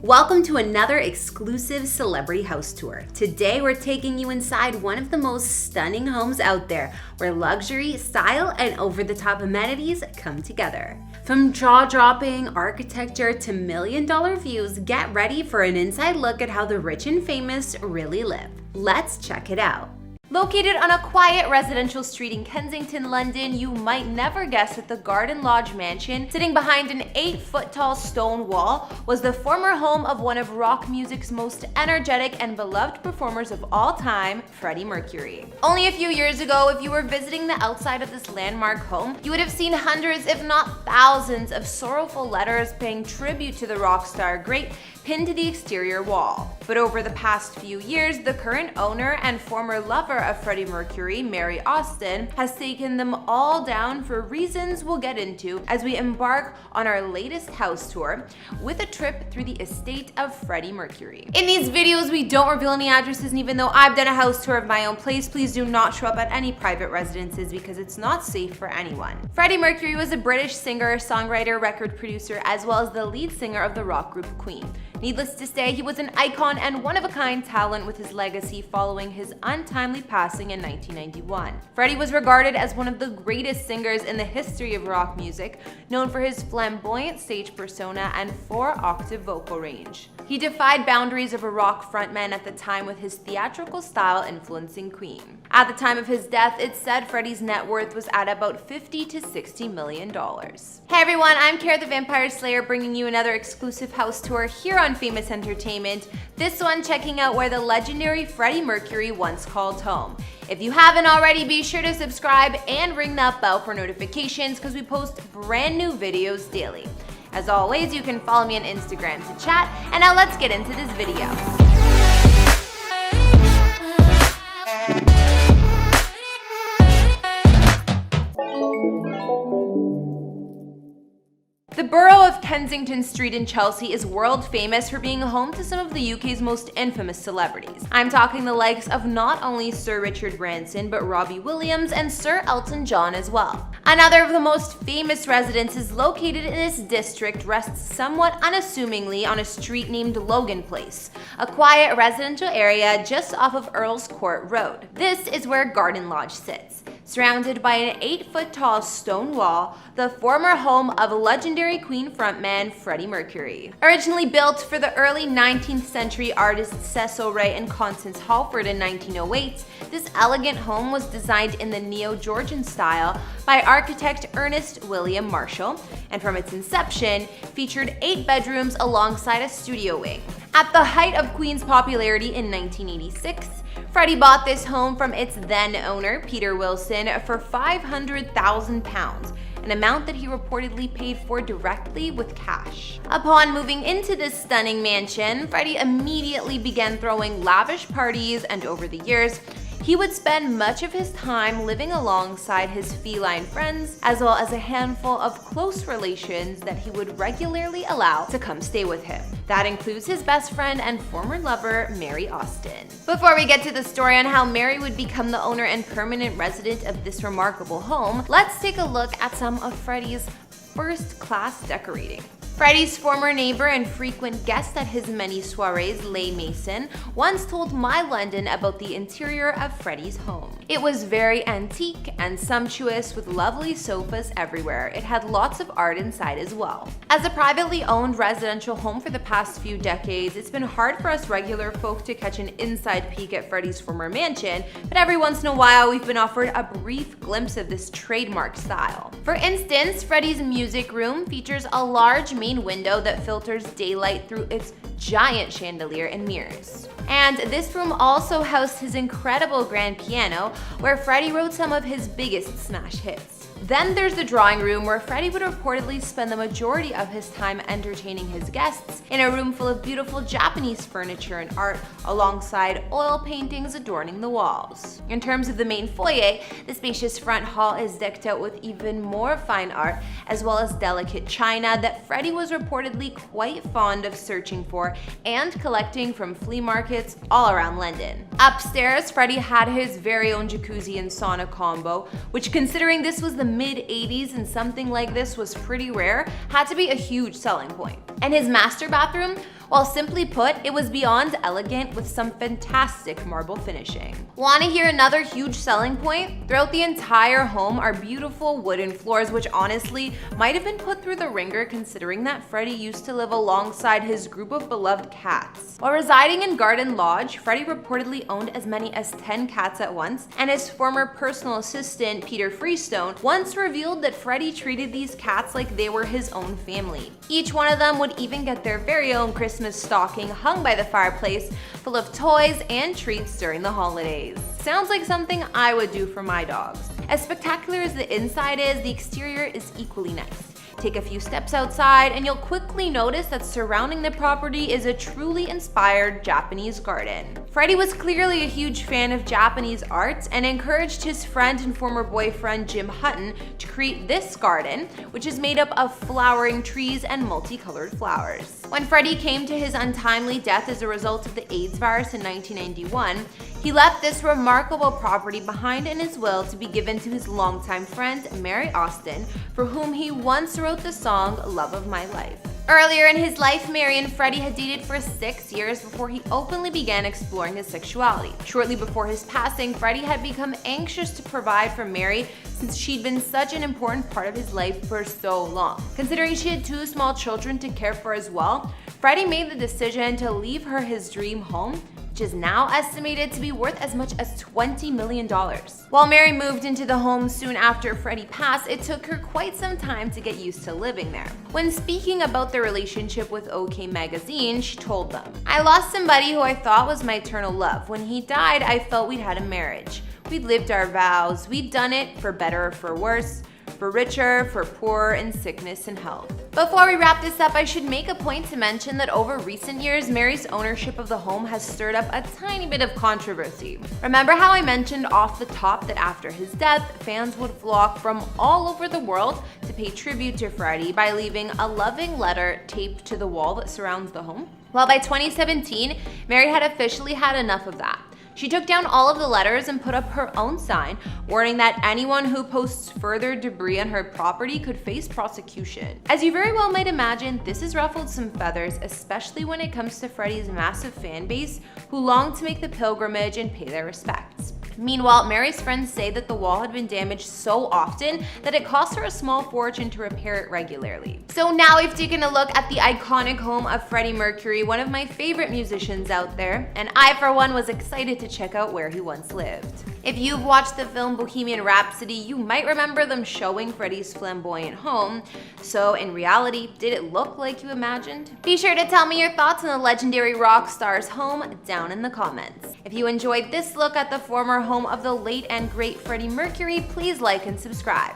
Welcome to another exclusive celebrity house tour. Today we're taking you inside one of the most stunning homes out there, where luxury, style, and over-the-top amenities come together. From jaw-dropping architecture to million-dollar views, get ready for an inside look at how the rich and famous really live. Let's check it out. Located on a quiet residential street in Kensington, London, you might never guess that the Garden Lodge mansion, sitting behind an 8-foot-tall stone wall, was the former home of one of rock music's most energetic and beloved performers of all time, Freddie Mercury. Only a few years ago, if you were visiting the outside of this landmark home, you would have seen hundreds, if not thousands, of sorrowful letters paying tribute to the rock star great pinned to the exterior wall. But over the past few years, the current owner and former lover of Freddie Mercury, Mary Austin, has taken them all down for reasons we'll get into as we embark on our latest house tour with a trip through the estate of Freddie Mercury. In these videos, we don't reveal any addresses, and even though I've done a house tour of my own place, please do not show up at any private residences because it's not safe for anyone. Freddie Mercury was a British singer, songwriter, record producer, as well as the lead singer of the rock group Queen. Needless to say, he was an icon and one-of-a-kind talent with his legacy following his untimely passing in 1991. Freddie was regarded as one of the greatest singers in the history of rock music, known for his flamboyant stage persona and 4-octave vocal range. He defied boundaries of a rock frontman at the time with his theatrical style influencing Queen. At the time of his death, it's said Freddie's net worth was at about $50 to $60 million. Hey everyone, I'm Kara the Vampire Slayer, bringing you another exclusive house tour here on Famous Entertainment, this one checking out where the legendary Freddie Mercury once called home. If you haven't already, be sure to subscribe and ring that bell for notifications because we post brand new videos daily. As always, you can follow me on Instagram to chat, and now let's get into this video. The borough of Kensington Street in Chelsea is world famous for being home to some of the UK's most infamous celebrities. I'm talking the likes of not only Sir Richard Branson, but Robbie Williams and Sir Elton John as well. Another of the most famous residences located in this district rests somewhat unassumingly on a street named Logan Place, a quiet residential area just off of Earl's Court Road. This is where Garden Lodge sits. Surrounded by an 8-foot-tall stone wall, the former home of legendary Queen frontman Freddie Mercury. Originally built for the early 19th century artists Cecil Ray and Constance Halford in 1908, this elegant home was designed in the Neo-Georgian style by architect Ernest William Marshall, and from its inception, featured 8 bedrooms alongside a studio wing. At the height of Queen's popularity in 1986, Freddie bought this home from its then owner, Peter Wilson, for £500,000, an amount that he reportedly paid for directly with cash. Upon moving into this stunning mansion, Freddie immediately began throwing lavish parties, and over the years, he would spend much of his time living alongside his feline friends, as well as a handful of close relations that he would regularly allow to come stay with him. That includes his best friend and former lover, Mary Austin. Before we get to the story on how Mary would become the owner and permanent resident of this remarkable home, let's take a look at some of Freddie's first-class decorating. Freddie's former neighbor and frequent guest at his many soirees, Leigh Mason, once told My London about the interior of Freddie's home. It was very antique and sumptuous with lovely sofas everywhere. It had lots of art inside as well. As a privately owned residential home for the past few decades, it's been hard for us regular folk to catch an inside peek at Freddie's former mansion, but every once in a while we've been offered a brief glimpse of this trademark style. For instance, Freddie's music room features a large main window that filters daylight through its giant chandelier and mirrors. And this room also housed his incredible grand piano, where Freddie wrote some of his biggest smash hits. Then there's the drawing room, where Freddie would reportedly spend the majority of his time entertaining his guests in a room full of beautiful Japanese furniture and art, alongside oil paintings adorning the walls. In terms of the main foyer, the spacious front hall is decked out with even more fine art, as well as delicate china that Freddie was reportedly quite fond of searching for and collecting from flea markets all around London. Upstairs, Freddie had his very own jacuzzi and sauna combo, which, considering this was the mid-80s and something like this was pretty rare, had to be a huge selling point. And his master bathroom While simply put, it was beyond elegant with some fantastic marble finishing. Want to hear another huge selling point? Throughout the entire home are beautiful wooden floors, which honestly might have been put through the ringer considering that Freddie used to live alongside his group of beloved cats. While residing in Garden Lodge, Freddie reportedly owned as many as 10 cats at once, and his former personal assistant, Peter Freestone, once revealed that Freddie treated these cats like they were his own family. Each one of them would even get their very own Christmas stocking hung by the fireplace, full of toys and treats during the holidays. Sounds like something I would do for my dogs. As spectacular as the inside is, the exterior is equally nice. Take a few steps outside and you'll quickly notice that surrounding the property is a truly inspired Japanese garden. Freddie was clearly a huge fan of Japanese art and encouraged his friend and former boyfriend Jim Hutton to create this garden, which is made up of flowering trees and multicolored flowers. When Freddie came to his untimely death as a result of the AIDS virus in 1991, he left this remarkable property behind in his will to be given to his longtime friend, Mary Austin, for whom he once wrote the song Love of My Life. Earlier in his life, Mary and Freddie had dated for 6 years before he openly began exploring his sexuality. Shortly before his passing, Freddie had become anxious to provide for Mary since she'd been such an important part of his life for so long. Considering she had 2 small children to care for as well, Freddie made the decision to leave her his dream home, which is now estimated to be worth as much as $20 million. While Mary moved into the home soon after Freddie passed, it took her quite some time to get used to living there. When speaking about their relationship with OK Magazine, she told them, "I lost somebody who I thought was my eternal love. When he died, I felt we'd had a marriage. We'd lived our vows. We'd done it for better or for worse, for richer, for poorer, in sickness and health." Before we wrap this up, I should make a point to mention that over recent years, Mary's ownership of the home has stirred up a tiny bit of controversy. Remember how I mentioned off the top that after his death, fans would flock from all over the world to pay tribute to Freddie by leaving a loving letter taped to the wall that surrounds the home? Well, by 2017, Mary had officially had enough of that. She took down all of the letters and put up her own sign, warning that anyone who posts further debris on her property could face prosecution. As you very well might imagine, this has ruffled some feathers, especially when it comes to Freddie's massive fan base who long to make the pilgrimage and pay their respects. Meanwhile, Mary's friends say that the wall had been damaged so often that it cost her a small fortune to repair it regularly. So now we've taken a look at the iconic home of Freddie Mercury, one of my favorite musicians out there, and I for one was excited to check out where he once lived. If you've watched the film Bohemian Rhapsody, you might remember them showing Freddie's flamboyant home. So in reality, did it look like you imagined? Be sure to tell me your thoughts on the legendary rock star's home down in the comments. If you enjoyed this look at the former home of the late and great Freddie Mercury, please like and subscribe.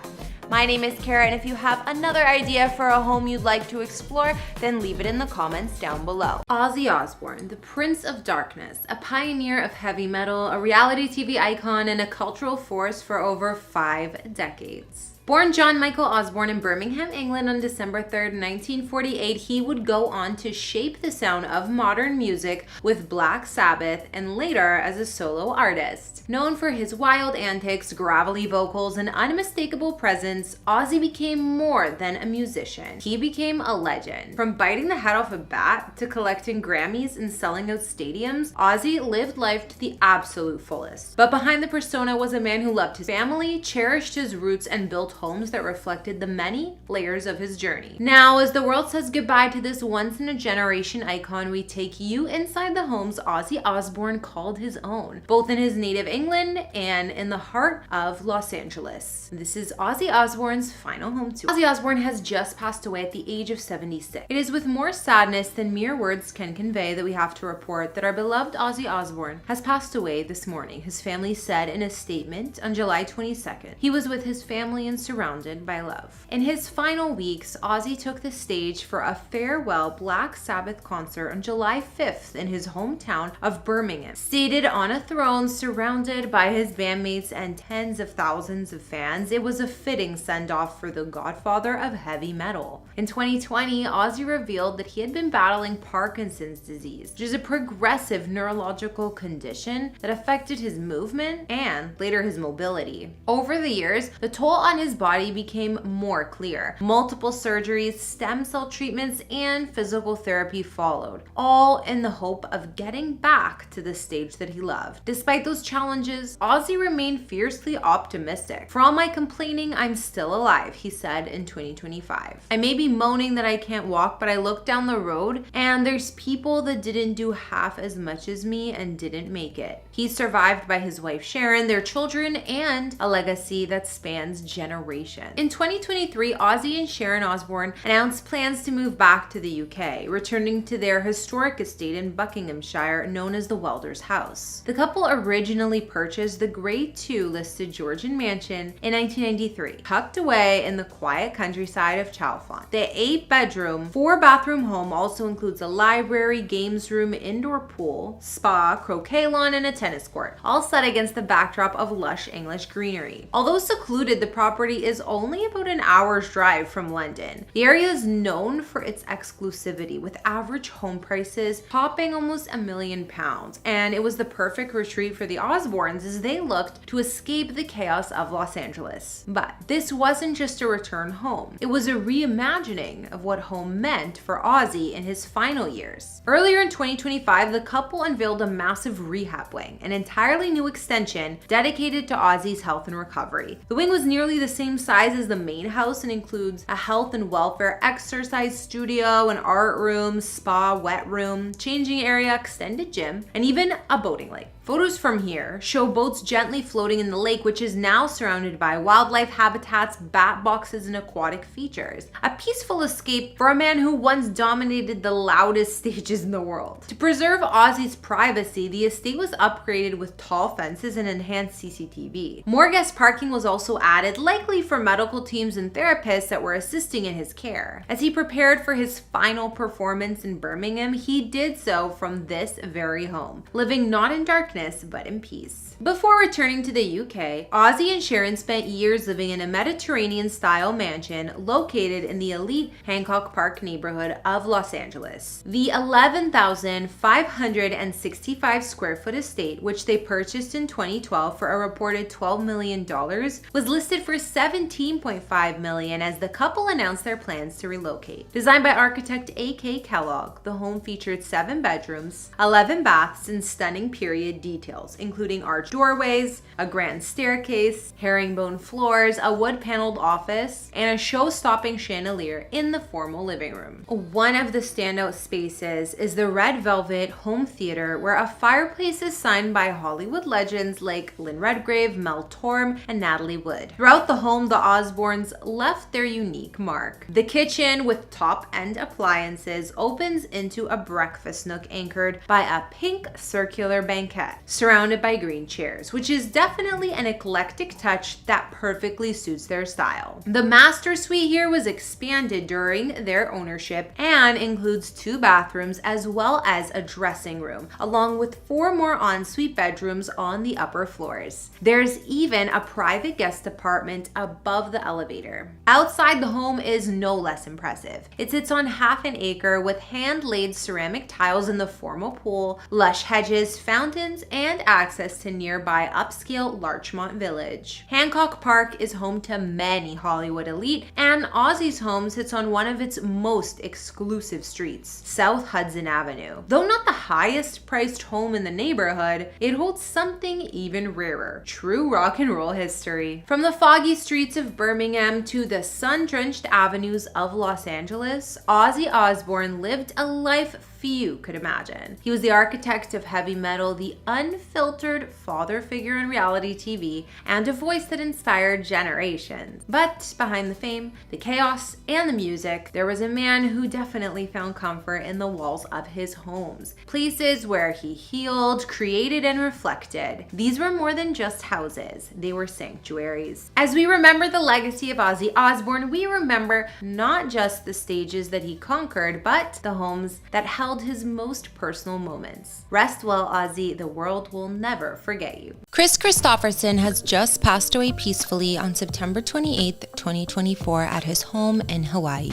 My name is Kara, and if you have another idea for a home you'd like to explore, then leave it in the comments down below. Ozzy Osbourne, the Prince of Darkness, a pioneer of heavy metal, a reality TV icon, and a cultural force for over 5 decades. Born John Michael Osbourne in Birmingham, England on December 3rd, 1948, he would go on to shape the sound of modern music with Black Sabbath and later as a solo artist. Known for his wild antics, gravelly vocals, and unmistakable presence, Ozzy became more than a musician. He became a legend. From biting the head off a bat to collecting Grammys and selling out stadiums, Ozzy lived life to the absolute fullest. But behind the persona was a man who loved his family, cherished his roots, and built homes that reflected the many layers of his journey. Now, as the world says goodbye to this once-in-a-generation icon, we take you inside the homes Ozzy Osbourne called his own, both in his native England and in the heart of Los Angeles. This is Ozzy Osbourne's final home tour. Ozzy Osbourne has just passed away at the age of 76. It is with more sadness than mere words can convey that we have to report that our beloved Ozzy Osbourne has passed away this morning, his family said in a statement on July 22nd. He was with his family and surrounded by love. In his final weeks, Ozzy took the stage for a farewell Black Sabbath concert on July 5th in his hometown of Birmingham. Seated on a throne surrounded by his bandmates and tens of thousands of fans, it was a fitting send-off for the godfather of heavy metal. In 2020, Ozzy revealed that he had been battling Parkinson's disease, which is a progressive neurological condition that affected his movement and later his mobility. Over the years, the toll on his body became more clear. Multiple surgeries, stem cell treatments, and physical therapy followed, all in the hope of getting back to the stage that he loved. Despite those challenges, Ozzy remained fiercely optimistic. "For all my complaining, I'm still alive," he said in 2025. "I may be moaning that I can't walk, but I look down the road and there's people that didn't do half as much as me and didn't make it." He's survived by his wife Sharon, their children, and a legacy that spans generations. In 2023, Ozzy and Sharon Osbourne announced plans to move back to the UK, returning to their historic estate in Buckinghamshire known as the Welder's House. The couple originally purchased the Grade 2 listed Georgian mansion in 1993, tucked away in the quiet countryside of Chalfont. The 8-bedroom, 4-bathroom home also includes a library, games room, indoor pool, spa, croquet lawn, and a tennis court, all set against the backdrop of lush English greenery. Although secluded, the property is only about an hour's drive from London. The area is known for its exclusivity, with average home prices topping almost £1 million, and it was the perfect retreat for the Osbournes as they looked to escape the chaos of Los Angeles. But this wasn't just a return home. It was a reimagining of what home meant for Ozzy in his final years. Earlier in 2025, the couple unveiled a massive rehab wing, an entirely new extension dedicated to Ozzy's health and recovery. The wing was nearly the same size as the main house and includes a health and welfare exercise studio, an art room, spa, wet room, changing area, extended gym, and even a boating lake. Photos from here show boats gently floating in the lake, which is now surrounded by wildlife habitats, bat boxes, and aquatic features. A peaceful escape for a man who once dominated the loudest stages in the world. To preserve Ozzy's privacy, the estate was upgraded with tall fences and enhanced CCTV. More guest parking was also added, likely for medical teams and therapists that were assisting in his care. As he prepared for his final performance in Birmingham, he did so from this very home, living not in darkness but in peace. Before returning to the UK, Ozzy and Sharon spent years living in a Mediterranean-style mansion located in the elite Hancock Park neighborhood of Los Angeles. The 11,565 square foot estate, which they purchased in 2012 for a reported $12 million, was listed for $17.5 million as the couple announced their plans to relocate. Designed by architect A.K. Kellogg, the home featured 7 bedrooms, 11 baths, and stunning period details, including arched doorways, a grand staircase, herringbone floors, a wood-paneled office, and a show-stopping chandelier in the formal living room. One of the standout spaces is the red velvet home theater, where a fireplace is signed by Hollywood legends like Lynn Redgrave, Mel Torme, and Natalie Wood. Throughout the home, the Osbournes left their unique mark. The kitchen, with top-end appliances, opens into a breakfast nook anchored by a pink circular banquette, surrounded by green chairs, which is definitely an eclectic touch that perfectly suits their style. The master suite here was expanded during their ownership and includes 2 bathrooms as well as a dressing room, along with 4 more ensuite bedrooms on the upper floors. There's even a private guest apartment above the elevator. Outside the home is no less impressive. It sits on half an acre with hand-laid ceramic tiles in the formal pool, lush hedges, fountains, and access to nearby upscale Larchmont Village. Hancock Park is home to many Hollywood elite, and Ozzy's home sits on one of its most exclusive streets, South Hudson Avenue. Though not the highest priced home in the neighborhood, it holds something even rarer: true rock and roll history. From the foggy streets of Birmingham to the sun-drenched avenues of Los Angeles, Ozzy Osbourne lived a life few could imagine. He was the architect of heavy metal, the unfiltered father figure in reality TV, and a voice that inspired generations. But behind the fame, the chaos, and the music, there was a man who definitely found comfort in the walls of his homes, places where he healed, created, and reflected. These were more than just houses, they were sanctuaries. As we remember the legacy of Ozzy Osbourne, we remember not just the stages that he conquered, but the homes that held his most personal moments. Rest well, Ozzy. The world will never forget you. Kris Kristofferson has just passed away peacefully on September 28, 2024 at his home in Hawaii.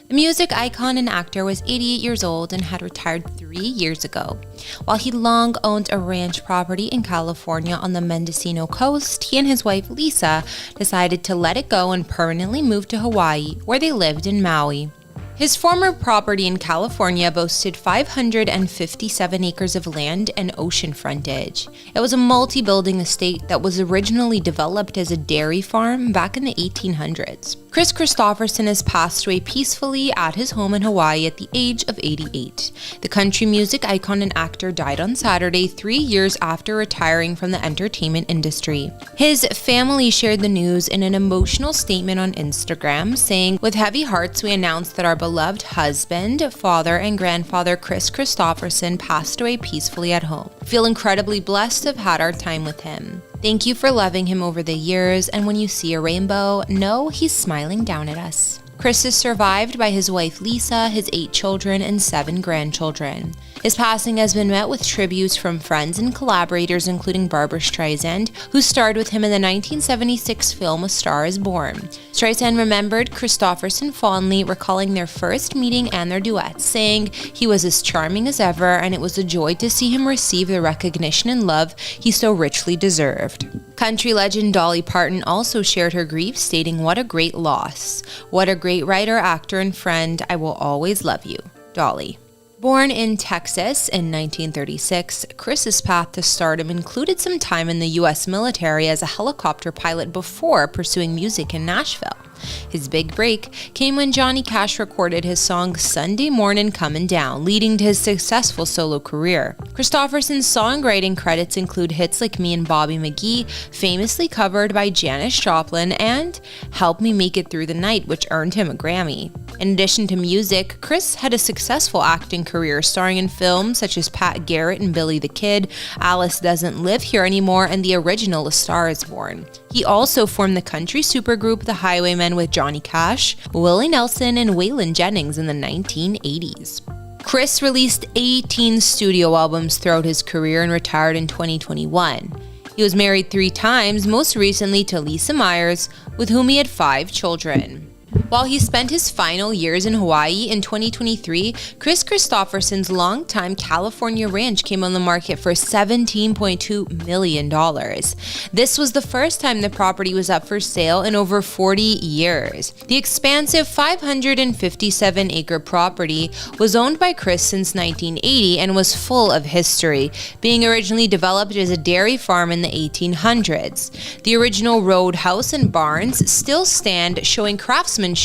The music icon and actor was 88 years old and had retired 3 years ago. While he long owned a ranch property in California on the Mendocino coast, he and his wife Lisa decided to let it go and permanently move to Hawaii, where they lived in Maui. His former property in California boasted 557 acres of land and ocean frontage. It was a multi-building estate that was originally developed as a dairy farm back in the 1800s. Kris Kristofferson has passed away peacefully at his home in Hawaii at the age of 88. The country music icon and actor died on Saturday, 3 years after retiring from the entertainment industry. His family shared the news in an emotional statement on Instagram, saying, "With heavy hearts, we announce that our beloved husband, father, and grandfather Kris Kristofferson passed away peacefully at home. Feel incredibly blessed to have had our time with him. Thank you for loving him over the years, and when you see a rainbow, know he's smiling down at us." Kris is survived by his wife Lisa, his 8 children, and 7 grandchildren. His passing has been met with tributes from friends and collaborators, including Barbra Streisand, who starred with him in the 1976 film A Star is Born. Streisand remembered Kristofferson fondly, recalling their first meeting and their duets, saying, "He was as charming as ever, and it was a joy to see him receive the recognition and love he so richly deserved." Country legend Dolly Parton also shared her grief, stating, "What a great loss. What a great writer, actor, and friend. I will always love you, Dolly." Born in Texas in 1936, Kris's path to stardom included some time in the U.S. military as a helicopter pilot before pursuing music in Nashville. His big break came when Johnny Cash recorded his song Sunday Mornin' Comin' Down, leading to his successful solo career. Kristofferson's songwriting credits include hits like Me and Bobby McGee, famously covered by Janis Joplin, and Help Me Make It Through the Night, which earned him a Grammy. In addition to music, Kris had a successful acting career, starring in films such as Pat Garrett and Billy the Kid, Alice Doesn't Live Here Anymore, and the original A Star is Born. He also formed the country supergroup The Highwaymen with Johnny Cash, Willie Nelson, and Waylon Jennings in the 1980s. Kris released 18 studio albums throughout his career and retired in 2021. He was married 3 times, most recently to Lisa Myers, with whom he had 5 children. While he spent his final years in Hawaii in 2023, Kris Kristofferson's longtime California ranch came on the market for $17.2 million. This was the first time the property was up for sale in over 40 years. The expansive 557-acre property was owned by Kris since 1980 and was full of history, being originally developed as a dairy farm in the 1800s. The original roadhouse and barns still stand, showing craftsmanship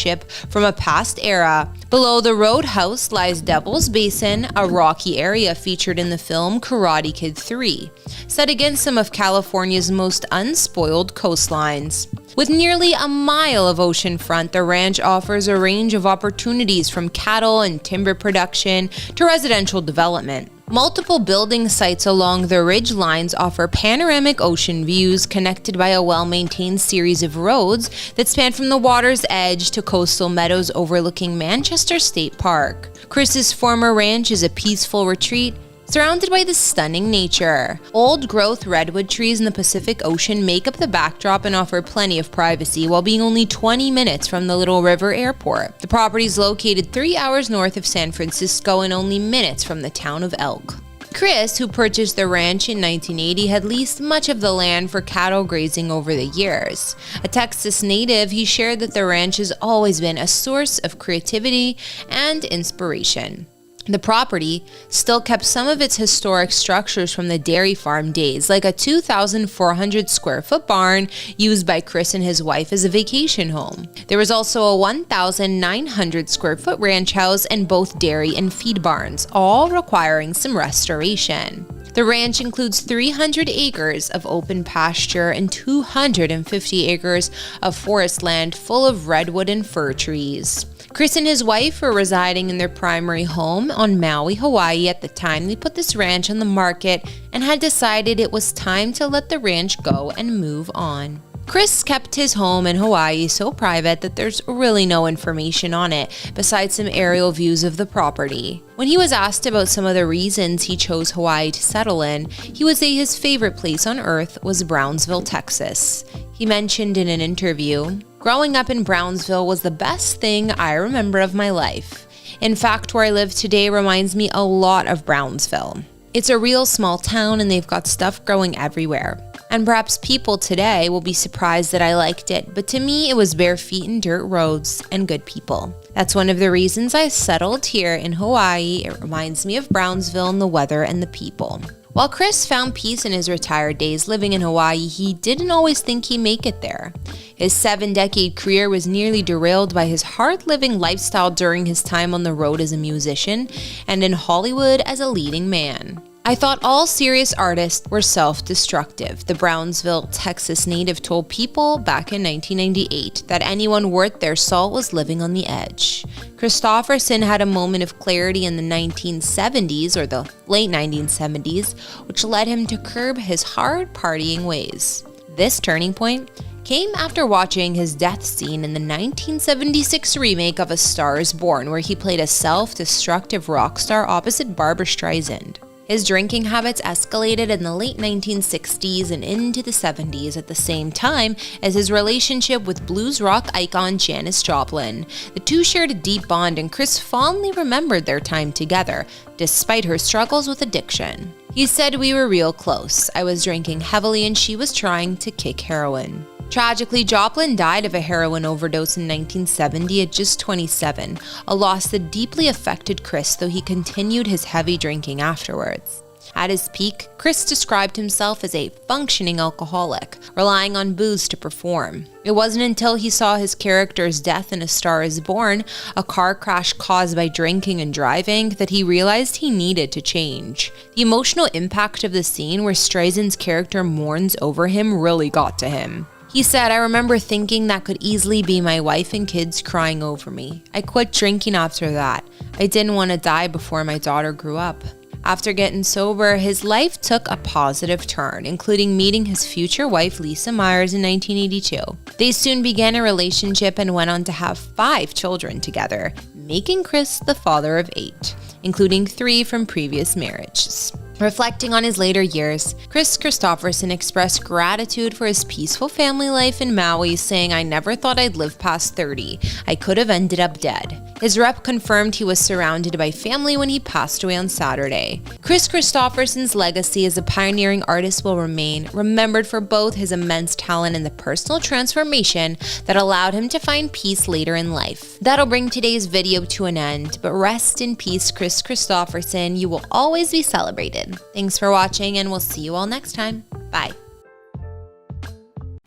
from a past era. Below the roadhouse lies Devil's Basin, a rocky area featured in the film Karate Kid 3, set against some of California's most unspoiled coastlines. With nearly a mile of oceanfront, the ranch offers a range of opportunities from cattle and timber production to residential development. Multiple building sites along the ridge lines offer panoramic ocean views connected by a well-maintained series of roads that span from the water's edge to coastal meadows overlooking Manchester State Park. Kris's former ranch is a peaceful retreat surrounded by this stunning nature. Old-growth redwood trees in the Pacific Ocean make up the backdrop and offer plenty of privacy while being only 20 minutes from the Little River Airport. The property is located 3 hours north of San Francisco and only minutes from the town of Elk. Kris, who purchased the ranch in 1980, had leased much of the land for cattle grazing over the years. A Texas native, he shared that the ranch has always been a source of creativity and inspiration. The property still kept some of its historic structures from the dairy farm days, like a 2,400 square foot barn used by Kris and his wife as a vacation home. There was also a 1,900 square foot ranch house and both dairy and feed barns, all requiring some restoration. The ranch includes 300 acres of open pasture and 250 acres of forest land full of redwood and fir trees. Kris and his wife were residing in their primary home on Maui, Hawaii at the time they put this ranch on the market and had decided it was time to let the ranch go and move on. Kris kept his home in Hawaii so private that there's really no information on it, besides some aerial views of the property. When he was asked about some of the reasons he chose Hawaii to settle in, he would say his favorite place on earth was Brownsville, Texas. He mentioned in an interview, Growing up in Brownsville was the best thing I remember of my life. In fact, where I live today reminds me a lot of Brownsville. It's a real small town and they've got stuff growing everywhere. And perhaps people today will be surprised that I liked it, but to me it was bare feet and dirt roads and good people. That's one of the reasons I settled here in Hawaii. It reminds me of Brownsville and the weather and the people. While Kris found peace in his retired days living in Hawaii, he didn't always think he'd make it there. His 7-decade career was nearly derailed by his hard-living lifestyle during his time on the road as a musician and in Hollywood as a leading man. I thought all serious artists were self-destructive, the Brownsville, Texas native told People back in 1998 that anyone worth their salt was living on the edge. Kristofferson had a moment of clarity in the 1970s or the late 1970s, which led him to curb his hard partying ways. This turning point came after watching his death scene in the 1976 remake of A Star is Born, where he played a self-destructive rock star opposite Barbra Streisand. His drinking habits escalated in the late 1960s and into the 70s at the same time as his relationship with blues rock icon Janis Joplin. The two shared a deep bond and Kris fondly remembered their time together, despite her struggles with addiction. He said, "We were real close. I was drinking heavily and she was trying to kick heroin." Tragically, Joplin died of a heroin overdose in 1970 at just 27, a loss that deeply affected Kris, though he continued his heavy drinking afterwards. At his peak, Kris described himself as a functioning alcoholic, relying on booze to perform. It wasn't until he saw his character's death in A Star is Born, a car crash caused by drinking and driving, that he realized he needed to change. The emotional impact of the scene where Streisand's character mourns over him really got to him. He said, "I remember thinking that could easily be my wife and kids crying over me. I quit drinking after that. I didn't want to die before my daughter grew up." After getting sober, his life took a positive turn, including meeting his future wife Lisa Myers in 1982. They soon began a relationship and went on to have 5 children together, making Kris the father of 8, including 3 from previous marriages. Reflecting on his later years, Kris Kristofferson expressed gratitude for his peaceful family life in Maui, saying, "I never thought I'd live past 30. I could have ended up dead." His rep confirmed he was surrounded by family when he passed away on Saturday. Kris Kristofferson's legacy as a pioneering artist will remain, remembered for both his immense talent and the personal transformation that allowed him to find peace later in life. That'll bring today's video to an end, but rest in peace, Kris Kristofferson. You will always be celebrated. Thanks for watching, and we'll see you all next time. Bye.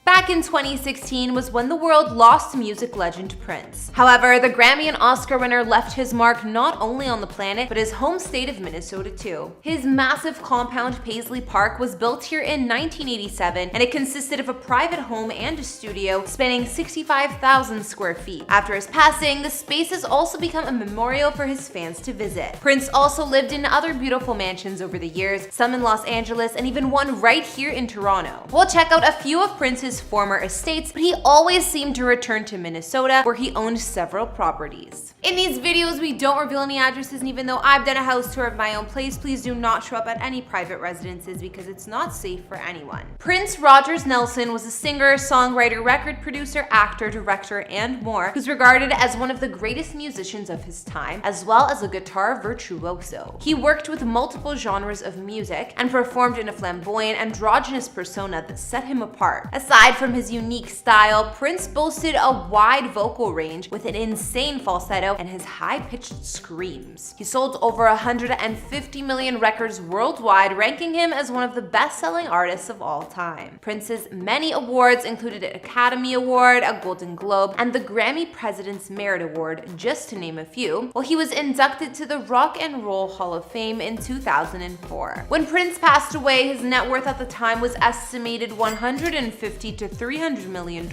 Back in 2016 was when the world lost music legend Prince. However, the Grammy and Oscar winner left his mark not only on the planet, but his home state of Minnesota too. His massive compound Paisley Park was built here in 1987, and it consisted of a private home and a studio spanning 65,000 square feet. After his passing, the space has also become a memorial for his fans to visit. Prince also lived in other beautiful mansions over the years, some in Los Angeles and even one right here in Toronto. We'll check out a few of Prince's former estates, but he always seemed to return to Minnesota, where he owned several properties. In these videos, we don't reveal any addresses, and even though I've done a house tour of my own place, please do not show up at any private residences because it's not safe for anyone. Prince Rogers Nelson was a singer, songwriter, record producer, actor, director, and more, who's regarded as one of the greatest musicians of his time, as well as a guitar virtuoso. He worked with multiple genres of music and performed in a flamboyant, androgynous persona that set him apart. Aside from his unique style, Prince boasted a wide vocal range with an insane falsetto and his high-pitched screams. He sold over 150 million records worldwide, ranking him as one of the best-selling artists of all time. Prince's many awards included an Academy Award, a Golden Globe, and the Grammy President's Merit Award, just to name a few, while he was inducted to the Rock and Roll Hall of Fame in 2004. When Prince passed away, his net worth at the time was estimated $150 to $300 million,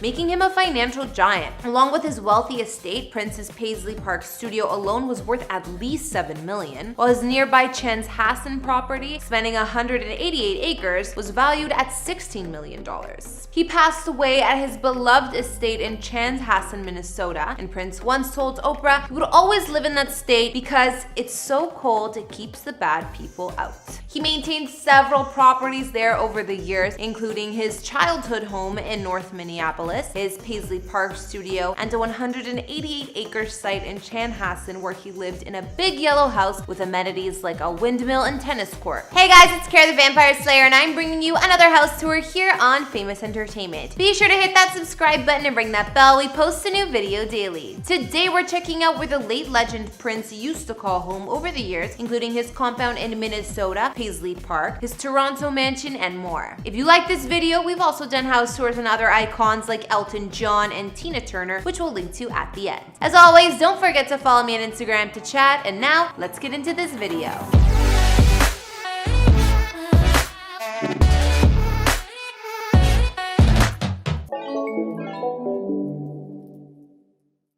making him a financial giant. Along with his wealthy estate, Prince's Paisley Park studio alone was worth at least $7 million, while his nearby Chanhassen property, spanning 188 acres, was valued at $16 million. He passed away at his beloved estate in Chanhassen, Minnesota, and Prince once told Oprah he would always live in that state because it's so cold it keeps the bad people out. He maintained several properties there over the years, including his childhood childhood home in North Minneapolis, his Paisley Park studio, and a 188-acre site in Chanhassen where he lived in a big yellow house with amenities like a windmill and tennis court. Hey guys, it's Kara the Vampire Slayer, and I'm bringing you another house tour here on Famous Entertainment. Be sure to hit that subscribe button and ring that bell. We post a new video daily. Today we're checking out where the late legend Prince used to call home over the years, including his compound in Minnesota, Paisley Park, his Toronto mansion, and more. If you like this video, we've also done house tours on other icons like Elton John and Tina Turner, which we'll link to at the end. As always, don't forget to follow me on Instagram to chat, and now let's get into this video.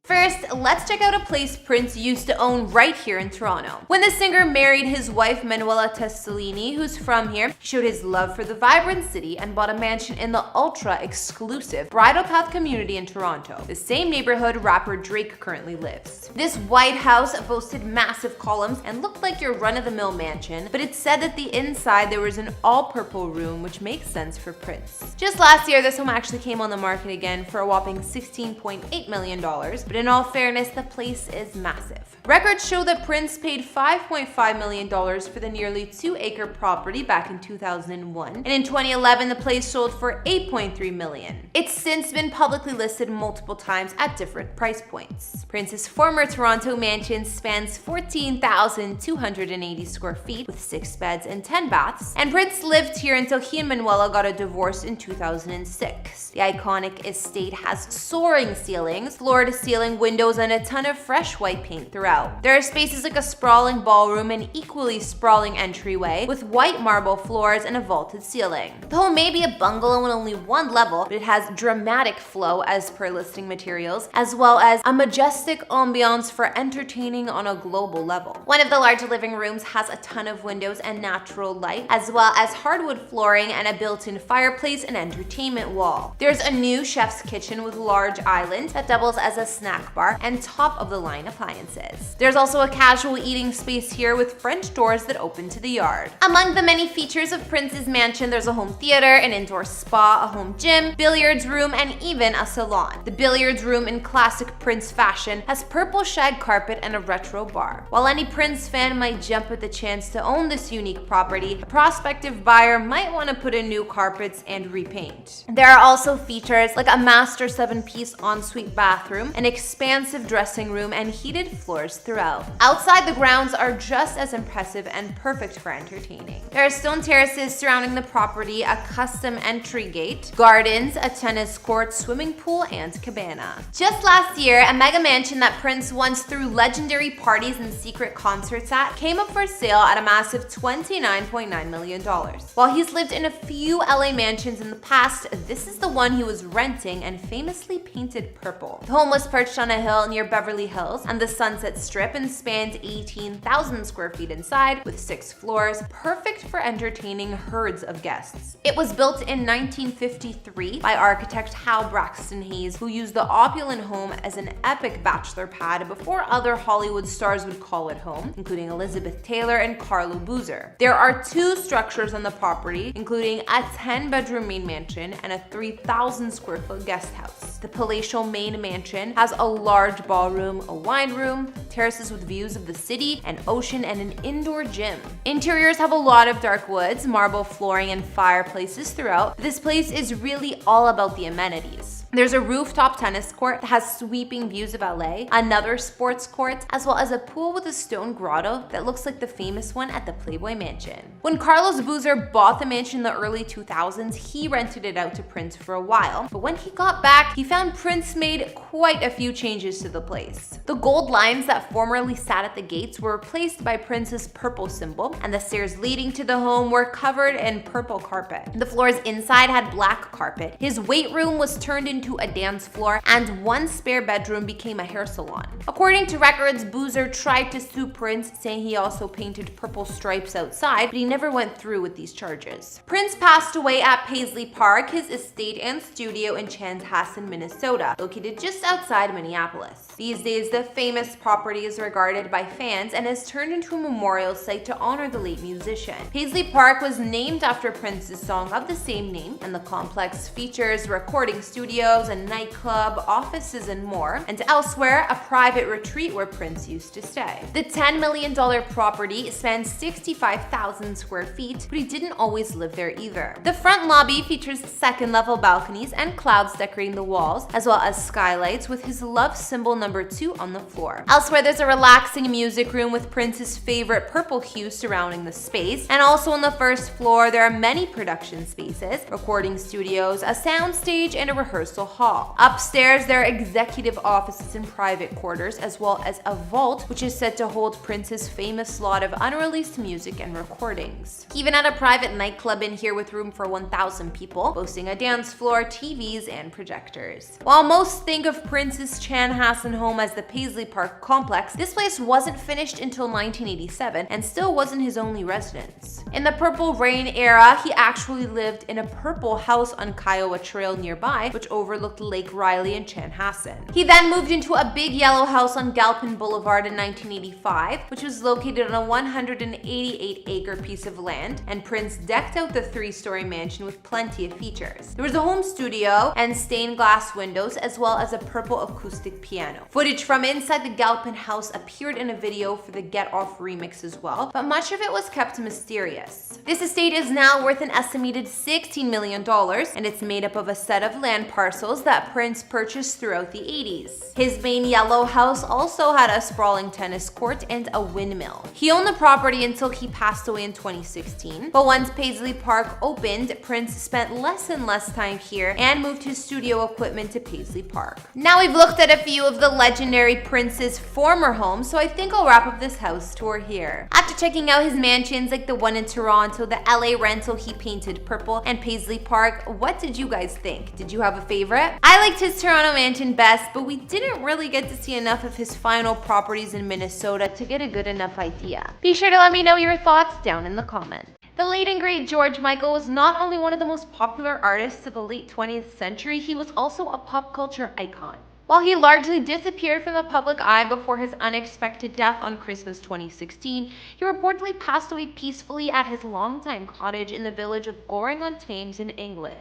First, let's check out a place Prince used to own right here in Toronto. When the singer married his wife Manuela Testolini, who's from here, he showed his love for the vibrant city and bought a mansion in the ultra-exclusive Bridle Path community in Toronto, the same neighborhood rapper Drake currently lives. This white house boasted massive columns and looked like your run-of-the-mill mansion, but it's said that the inside there was an all-purple room, which makes sense for Prince. Just last year, this home actually came on the market again for a whopping $16.8 million, but in all fairness, the place is massive. Records show that Prince paid $5.5 million for the nearly 2-acre property back in 2001, and in 2011 the place sold for $8.3 million. It's since been publicly listed multiple times at different price points. Prince's former Toronto mansion spans 14,280 square feet with 6 beds and 10 baths, and Prince lived here until he and Manuela got a divorce in 2006. The iconic estate has soaring ceilings, floor-to-ceiling windows, and a ton of fresh white paint throughout. There are spaces like a sprawling ballroom and equally sprawling entryway with white marble floors and a vaulted ceiling. The home may be a bungalow on only one level, but it has dramatic flow as per listing materials, as well as a majestic ambiance for entertaining on a global level. One of the large living rooms has a ton of windows and natural light, as well as hardwood flooring and a built-in fireplace and entertainment wall. There's a new chef's kitchen with large islands that doubles as a snack bar and top-of-the-line appliances. There's also a casual eating space here with French doors that open to the yard. Among the many features of Prince's mansion, there's a home theater, an indoor spa, a home gym, billiards room, and even a salon. The billiards room, in classic Prince fashion, has purple shag carpet and a retro bar. While any Prince fan might jump at the chance to own this unique property, a prospective buyer might want to put in new carpets and repaint. There are also features like a master 7-piece ensuite bathroom, an expansive dressing room, and heated floors throughout. Outside, the grounds are just as impressive and perfect for entertaining. There are stone terraces surrounding the property, a custom entry gate, gardens, a tennis court, swimming pool, and cabana. Just last year, a mega mansion that Prince once threw legendary parties and secret concerts at came up for sale at a massive $29.9 million. While he's lived in a few LA mansions in the past, this is the one he was renting and famously painted purple. The home was perched on a hill near Beverly Hills and the Sunset Strip and spanned 18,000 square feet inside with 6 floors, perfect for entertaining herds of guests. It was built in 1953 by architect Hal Braxton Hayes, who used the opulent home as an epic bachelor pad before other Hollywood stars would call it home, including Elizabeth Taylor and Carlo Boozer. There are 2 structures on the property, including a 10-bedroom main mansion and a 3,000 square foot guest house. The palatial main mansion has a large ballroom, a wine room, terraces with views of the city and ocean, and an indoor gym. Interiors have a lot of dark woods, marble flooring, and fireplaces throughout. This place is really all about the amenities. There's a rooftop tennis court that has sweeping views of LA, another sports court, as well as a pool with a stone grotto that looks like the famous one at the Playboy Mansion. When Carlos Boozer bought the mansion in the early 2000s, he rented it out to Prince for a while, but when he got back, he found Prince made quite a few changes to the place. The gold lines that formerly sat at the gates were replaced by Prince's purple symbol, and the stairs leading to the home were covered in purple carpet. The floors inside had black carpet. His weight room was turned into into a dance floor, and one spare bedroom became a hair salon. According to records, Boozer tried to sue Prince, saying he also painted purple stripes outside, but he never went through with these charges. Prince passed away at Paisley Park, his estate and studio in Chanhassen, Minnesota, located just outside Minneapolis. These days, the famous property is regarded by fans and has turned into a memorial site to honor the late musician. Paisley Park was named after Prince's song of the same name, and the complex features recording studios, a nightclub, offices, and more, and elsewhere, a private retreat where Prince used to stay. The $10 million property spans 65,000 square feet, but he didn't always live there either. The front lobby features second-level balconies and clouds decorating the walls, as well as skylights with his love symbol number 2 on the floor. Elsewhere, there's a relaxing music room with Prince's favorite purple hue surrounding the space, and also on the first floor, there are many production spaces, recording studios, a soundstage, and a rehearsal hall. Upstairs, there are executive offices and private quarters, as well as a vault, which is said to hold Prince's famous lot of unreleased music and recordings. He even had a private nightclub in here with room for 1,000 people, boasting a dance floor, TVs, and projectors. While most think of Prince's Chanhassen home as the Paisley Park complex, this place wasn't finished until 1987 and still wasn't his only residence. In the Purple Rain era, he actually lived in a purple house on Kiowa Trail nearby, which overlooked Lake Riley and Chanhassen. He then moved into a big yellow house on Galpin Boulevard in 1985, which was located on a 188-acre piece of land, and Prince decked out the 3-story mansion with plenty of features. There was a home studio and stained glass windows, as well as a purple acoustic piano. Footage from inside the Galpin house appeared in a video for the Get Off remix as well, but much of it was kept mysterious. This estate is now worth an estimated $16 million, and it's made up of a set of land parcels that Prince purchased throughout the 80s. His main yellow house also had a sprawling tennis court and a windmill. He owned the property until he passed away in 2016, but once Paisley Park opened, Prince spent less and less time here and moved his studio equipment to Paisley Park. Now we've looked at a few of the legendary Prince's former homes, so I think I'll wrap up this house tour here. After checking out his mansions like the one in Toronto, the LA rental he painted purple, and Paisley Park, what did you guys think? Did you have a favorite? I liked his Toronto mansion best, but we didn't really get to see enough of his final properties in Minnesota to get a good enough idea. Be sure to let me know your thoughts down in the comments. The late and great George Michael was not only one of the most popular artists of the late 20th century, he was also a pop culture icon. While he largely disappeared from the public eye before his unexpected death on Christmas 2016, he reportedly passed away peacefully at his longtime cottage in the village of Goring-on-Thames in England.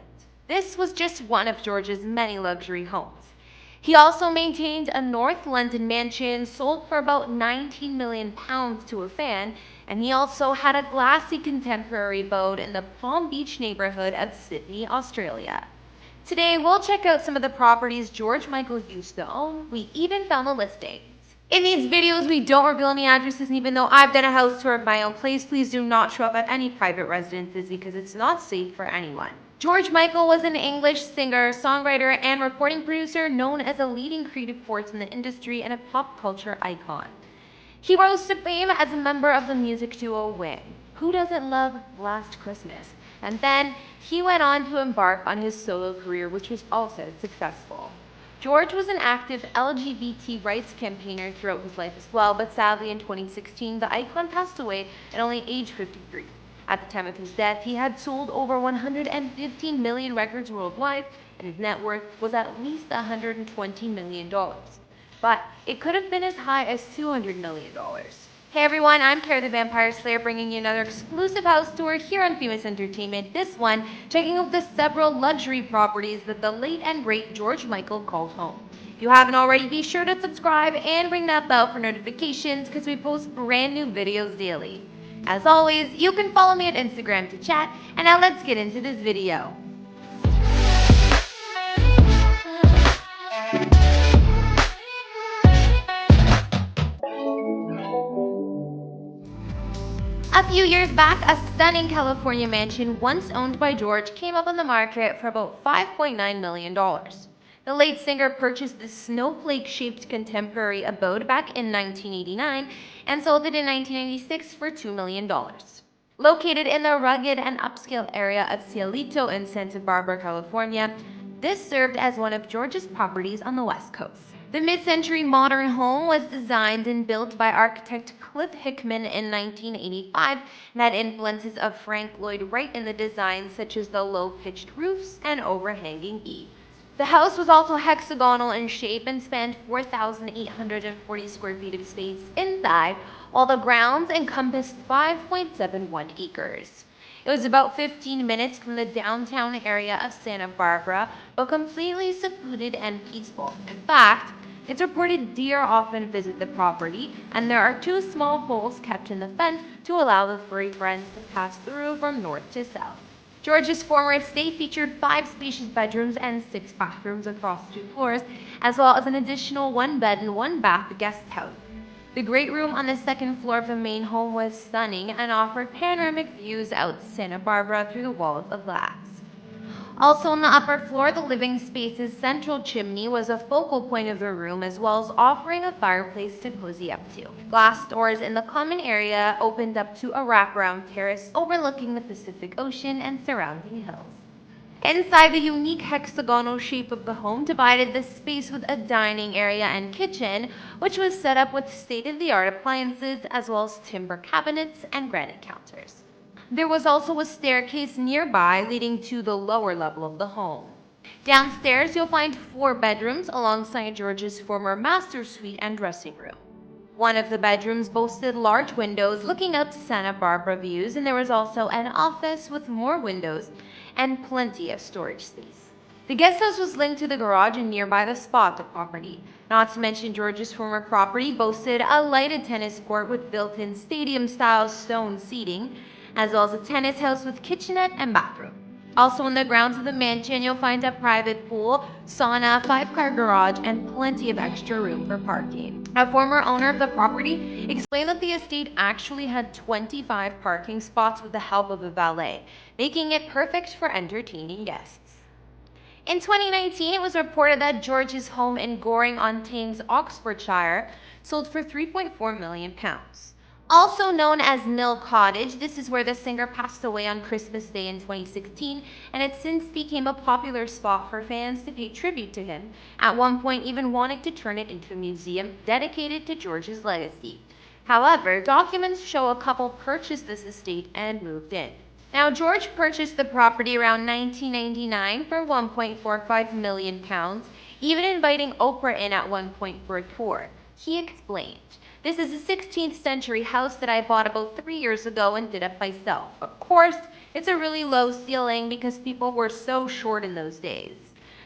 This was just one of George's many luxury homes. He also maintained a North London mansion sold for about £19 million to a fan, and he also had a glassy contemporary abode in the Palm Beach neighborhood of Sydney, Australia. Today, we'll check out some of the properties George Michael used to own. We even found the listings. In these videos, we don't reveal any addresses, and even though I've done a house tour of my own place, please do not show up at any private residences because it's not safe for anyone. George Michael was an English singer, songwriter, and recording producer known as a leading creative force in the industry and a pop culture icon. He rose to fame as a member of the music duo Wham! Who doesn't love Last Christmas? And then he went on to embark on his solo career, which was also successful. George was an active LGBT rights campaigner throughout his life as well, but sadly in 2016, the icon passed away at only age 53. At the time of his death, he had sold over 115 million records worldwide, and his net worth was at least $120 million. But it could have been as high as $200 million. Hey everyone, I'm Kara the Vampire Slayer, bringing you another exclusive house tour here on Famous Entertainment. This one, checking out the several luxury properties that the late and great George Michael called home. If you haven't already, be sure to subscribe and ring that bell for notifications because we post brand new videos daily. As always, you can follow me on Instagram to chat, and now let's get into this video. A few years back, a stunning California mansion once owned by George came up on the market for about $5.9 million. The late singer purchased this snowflake-shaped contemporary abode back in 1989 and sold it in 1996 for $2 million. Located in the rugged and upscale area of Cielito in Santa Barbara, California, This served as one of George's properties on the West Coast. The mid-century modern home was designed and built by architect Cliff Hickman in 1985 and had influences of Frank Lloyd Wright in the design, such as the low-pitched roofs and overhanging eaves. The house was also hexagonal in shape and spanned 4,840 square feet of space inside, while the grounds encompassed 5.71 acres. It was about 15 minutes from the downtown area of Santa Barbara, but completely secluded and peaceful. In fact, it's reported deer often visit the property, and there are 2 small poles kept in the fence to allow the furry friends to pass through from north to south. George's former estate featured 5 spacious bedrooms and 6 bathrooms across 2 floors, as well as an additional 1-bed and 1-bath guest house. The great room on the 2nd floor of the main home was stunning and offered panoramic views out to Santa Barbara through the walls of glass. Also on the upper floor, the living space's central chimney was a focal point of the room, as well as offering a fireplace to cozy up to. Glass doors in the common area opened up to a wraparound terrace overlooking the Pacific Ocean and surrounding hills. Inside, the unique hexagonal shape of the home divided the space with a dining area and kitchen, which was set up with state-of-the-art appliances as well as timber cabinets and granite counters. There was also a staircase nearby leading to the lower level of the home. Downstairs, you'll find 4 bedrooms alongside George's former master suite and dressing room. One of the bedrooms boasted large windows looking out to Santa Barbara views, and there was also an office with more windows and plenty of storage space. The guest house was linked to the garage and nearby the spa of the property. Not to mention, George's former property boasted a lighted tennis court with built-in stadium-style stone seating, as well as a tennis house with kitchenette and bathroom. Also in the grounds of the mansion, you'll find a private pool, sauna, 5-car garage, and plenty of extra room for parking. A former owner of the property explained that the estate actually had 25 parking spots with the help of a valet, making it perfect for entertaining guests. In 2019, it was reported that George's home in Goring-on-Thames, Oxfordshire, sold for £3.4 million. Also known as Mill Cottage, this is where the singer passed away on Christmas Day in 2016, and it since became a popular spot for fans to pay tribute to him, at one point even wanting to turn it into a museum dedicated to George's legacy. However, documents show a couple purchased this estate and moved in. Now, George purchased the property around 1999 for £1.45 million, even inviting Oprah in at one point for a tour. He explained, "This is a 16th century house that I bought about 3 years ago and did up myself. Of course, it's a really low ceiling because people were so short in those days.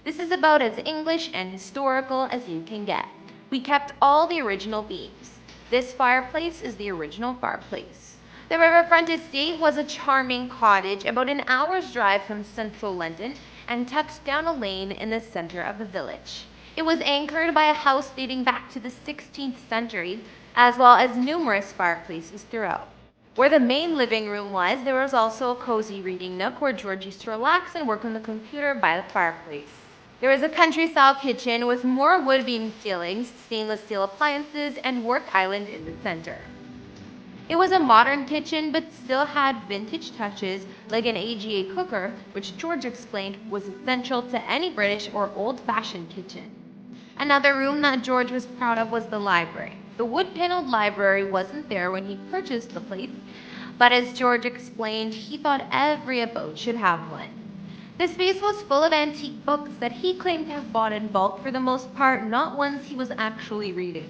This is about as English and historical as you can get. We kept all the original beams. This fireplace is the original fireplace." The riverfront estate was a charming cottage about an hour's drive from central London and tucked down a lane in the center of the village. It was anchored by a house dating back to the 16th century, as well as numerous fireplaces throughout. Where the main living room was, there was also a cozy reading nook where George used to relax and work on the computer by the fireplace. There was a country-style kitchen with more wood-beam ceilings, stainless steel appliances, and work island in the center. It was a modern kitchen, but still had vintage touches like an AGA cooker, which George explained was essential to any British or old-fashioned kitchen. Another room that George was proud of was the library. The wood-paneled library wasn't there when he purchased the place, but as George explained, he thought every abode should have one. The space was full of antique books that he claimed to have bought in bulk, for the most part not ones he was actually reading.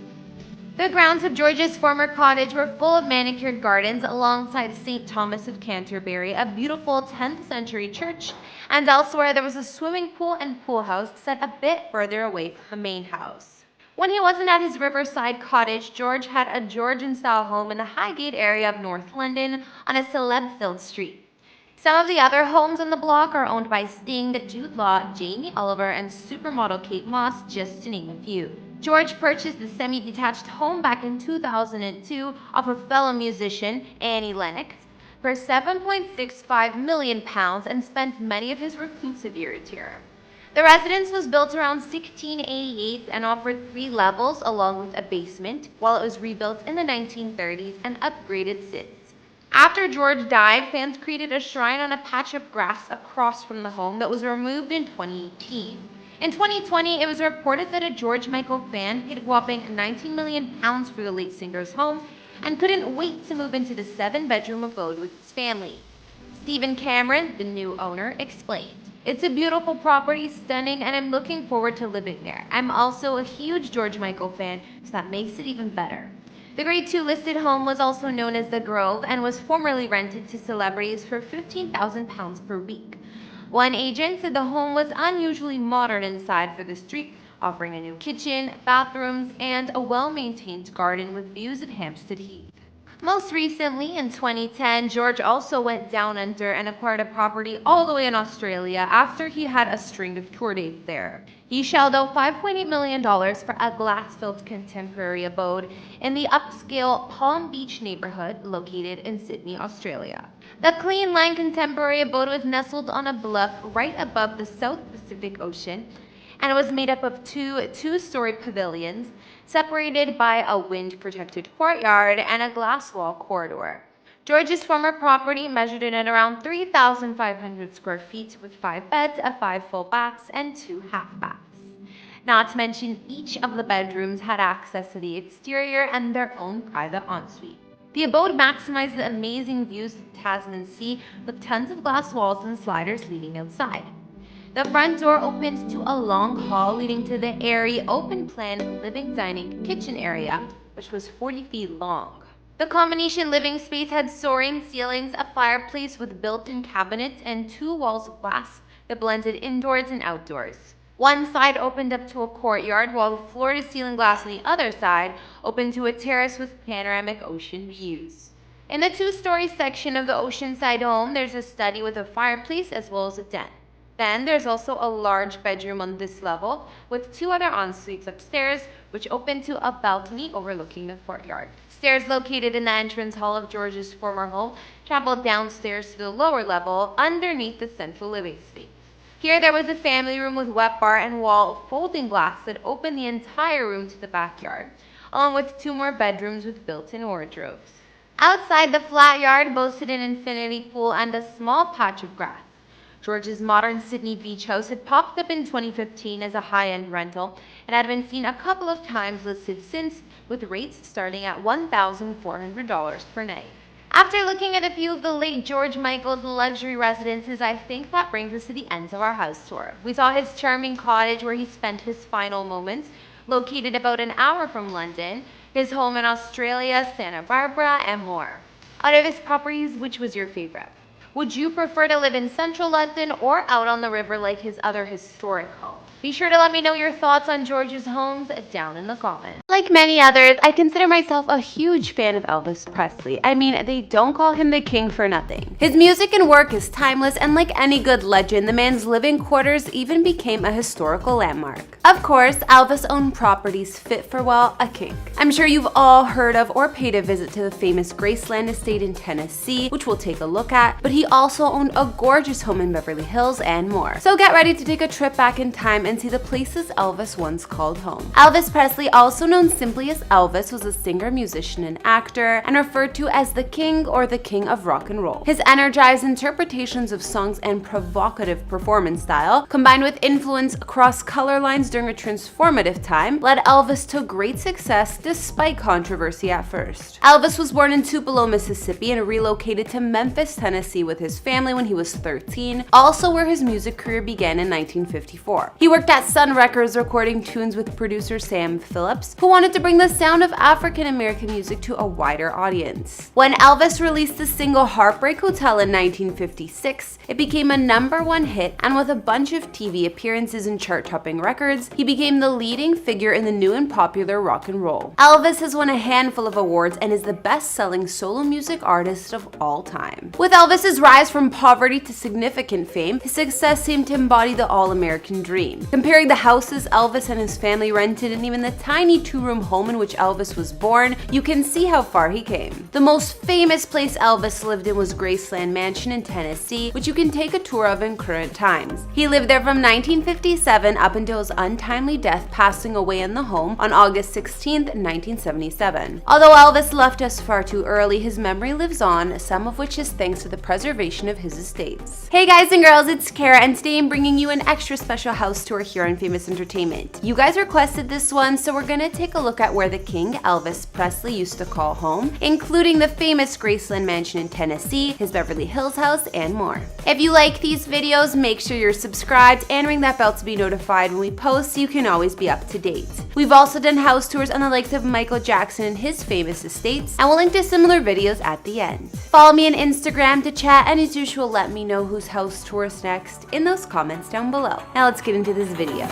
The grounds of George's former cottage were full of manicured gardens alongside St. Thomas of Canterbury, a beautiful 10th century church, and elsewhere there was a swimming pool and pool house set a bit further away from the main house. When he wasn't at his riverside cottage, George had a Georgian-style home in the Highgate area of North London on a celeb-filled street. Some of the other homes on the block are owned by Sting, Jude Law, Jamie Oliver, and supermodel Kate Moss, just to name a few. George purchased the semi-detached home back in 2002 off of fellow musician Annie Lennox for £7.65 million and spent many of his reclusive years here. The residence was built around 1688 and offered 3 levels along with a basement, while it was rebuilt in the 1930s and upgraded since. After George died, fans created a shrine on a patch of grass across from the home that was removed in 2018. In 2020, it was reported that a George Michael fan paid a whopping 19 million pounds for the late singer's home and couldn't wait to move into the 7-bedroom abode with his family. Stephen Cameron, the new owner, explained, "It's a beautiful property, stunning, and I'm looking forward to living there. I'm also a huge George Michael fan, so that makes it even better." The Grade 2 listed home was also known as The Grove and was formerly rented to celebrities for £15,000 per week. One agent said the home was unusually modern inside for the street, offering a new kitchen, bathrooms, and a well-maintained garden with views of Hampstead Heath. Most recently, in 2010, George also went down under and acquired a property all the way in Australia after he had a string of tour dates there. He shelled out $5.8 million for a glass-filled contemporary abode in the upscale Palm Beach neighborhood located in Sydney, Australia. The clean-lined contemporary abode was nestled on a bluff right above the South Pacific Ocean, and it was made up of two-story pavilions separated by a wind-protected courtyard and a glass wall corridor. George's former property measured in at around 3,500 square feet with 5 beds, 5 full baths, and 2 half baths. Not to mention, each of the bedrooms had access to the exterior and their own private ensuite. The abode maximized the amazing views of the Tasman Sea with tons of glass walls and sliders leading outside. The front door opens to a long hall leading to the airy, open-plan living, dining, kitchen area, which was 40 feet long. The combination living space had soaring ceilings, a fireplace with built-in cabinets, and 2 walls of glass that blended indoors and outdoors. One side opened up to a courtyard, while the floor-to-ceiling glass on the other side opened to a terrace with panoramic ocean views. In the 2-story section of the oceanside home, there's a study with a fireplace as well as a den. Then there's also a large bedroom on this level with 2 other en-suites upstairs, which open to a balcony overlooking the courtyard. Stairs located in the entrance hall of George's former home traveled downstairs to the lower level underneath the central living space. Here there was a family room with wet bar and wall folding glass that opened the entire room to the backyard, along with 2 more bedrooms with built-in wardrobes. Outside, the flat yard boasted an infinity pool and a small patch of grass. George's modern Sydney beach house had popped up in 2015 as a high-end rental and had been seen a couple of times listed since, with rates starting at $1,400 per night. After looking at a few of the late George Michael's luxury residences, I think that brings us to the end of our house tour. We saw his charming cottage where he spent his final moments, located about an hour from London, his home in Australia, Santa Barbara, and more. Out of his properties, which was your favorite? Would you prefer to live in central London or out on the river like his other historic homes? Be sure to let me know your thoughts on George's homes down in the comments. Like many others, I consider myself a huge fan of Elvis Presley. I mean, they don't call him the king for nothing. His music and work is timeless, and like any good legend, the man's living quarters even became a historical landmark. Of course, Elvis owned properties fit for, well, a king. I'm sure you've all heard of or paid a visit to the famous Graceland estate in Tennessee, which we'll take a look at, but he also owned a gorgeous home in Beverly Hills and more. So get ready to take a trip back in time and see the places Elvis once called home. Elvis Presley, also known simply as Elvis, was a singer, musician, and actor, and referred to as the king or the king of rock and roll. His energized interpretations of songs and provocative performance style, combined with influence across color lines during a transformative time, led Elvis to great success despite controversy at first. Elvis was born in Tupelo, Mississippi, and relocated to Memphis, Tennessee with his family when he was 13, also where his music career began in 1954. He worked at Sun Records recording tunes with producer Sam Phillips, who wanted to bring the sound of African American music to a wider audience. When Elvis released the single Heartbreak Hotel in 1956, it became a #1 hit, and with a bunch of TV appearances and chart-topping records, he became the leading figure in the new and popular rock and roll. Elvis has won a handful of awards and is the best-selling solo music artist of all time. With Elvis's rise from poverty to significant fame, his success seemed to embody the all-American dream. Comparing the houses Elvis and his family rented and even the tiny 2 two-room home in which Elvis was born, you can see how far he came. The most famous place Elvis lived in was Graceland Mansion in Tennessee, which you can take a tour of in current times. He lived there from 1957 up until his untimely death, passing away in the home on August 16, 1977. Although Elvis left us far too early, his memory lives on, some of which is thanks to the preservation of his estates. Hey guys and girls, it's Kara, and today I'm bringing you an extra special house tour here on Famous Entertainment. You guys requested this one, so we're gonna take a look at where the King, Elvis Presley, used to call home, including the famous Graceland Mansion in Tennessee, his Beverly Hills house, and more. If you like these videos, make sure you're subscribed and ring that bell to be notified when we post so you can always be up to date. We've also done house tours on the likes of Michael Jackson and his famous estates, and we'll link to similar videos at the end. Follow me on Instagram to chat, and as usual, let me know whose house tour is next in those comments down below. Now let's get into this video.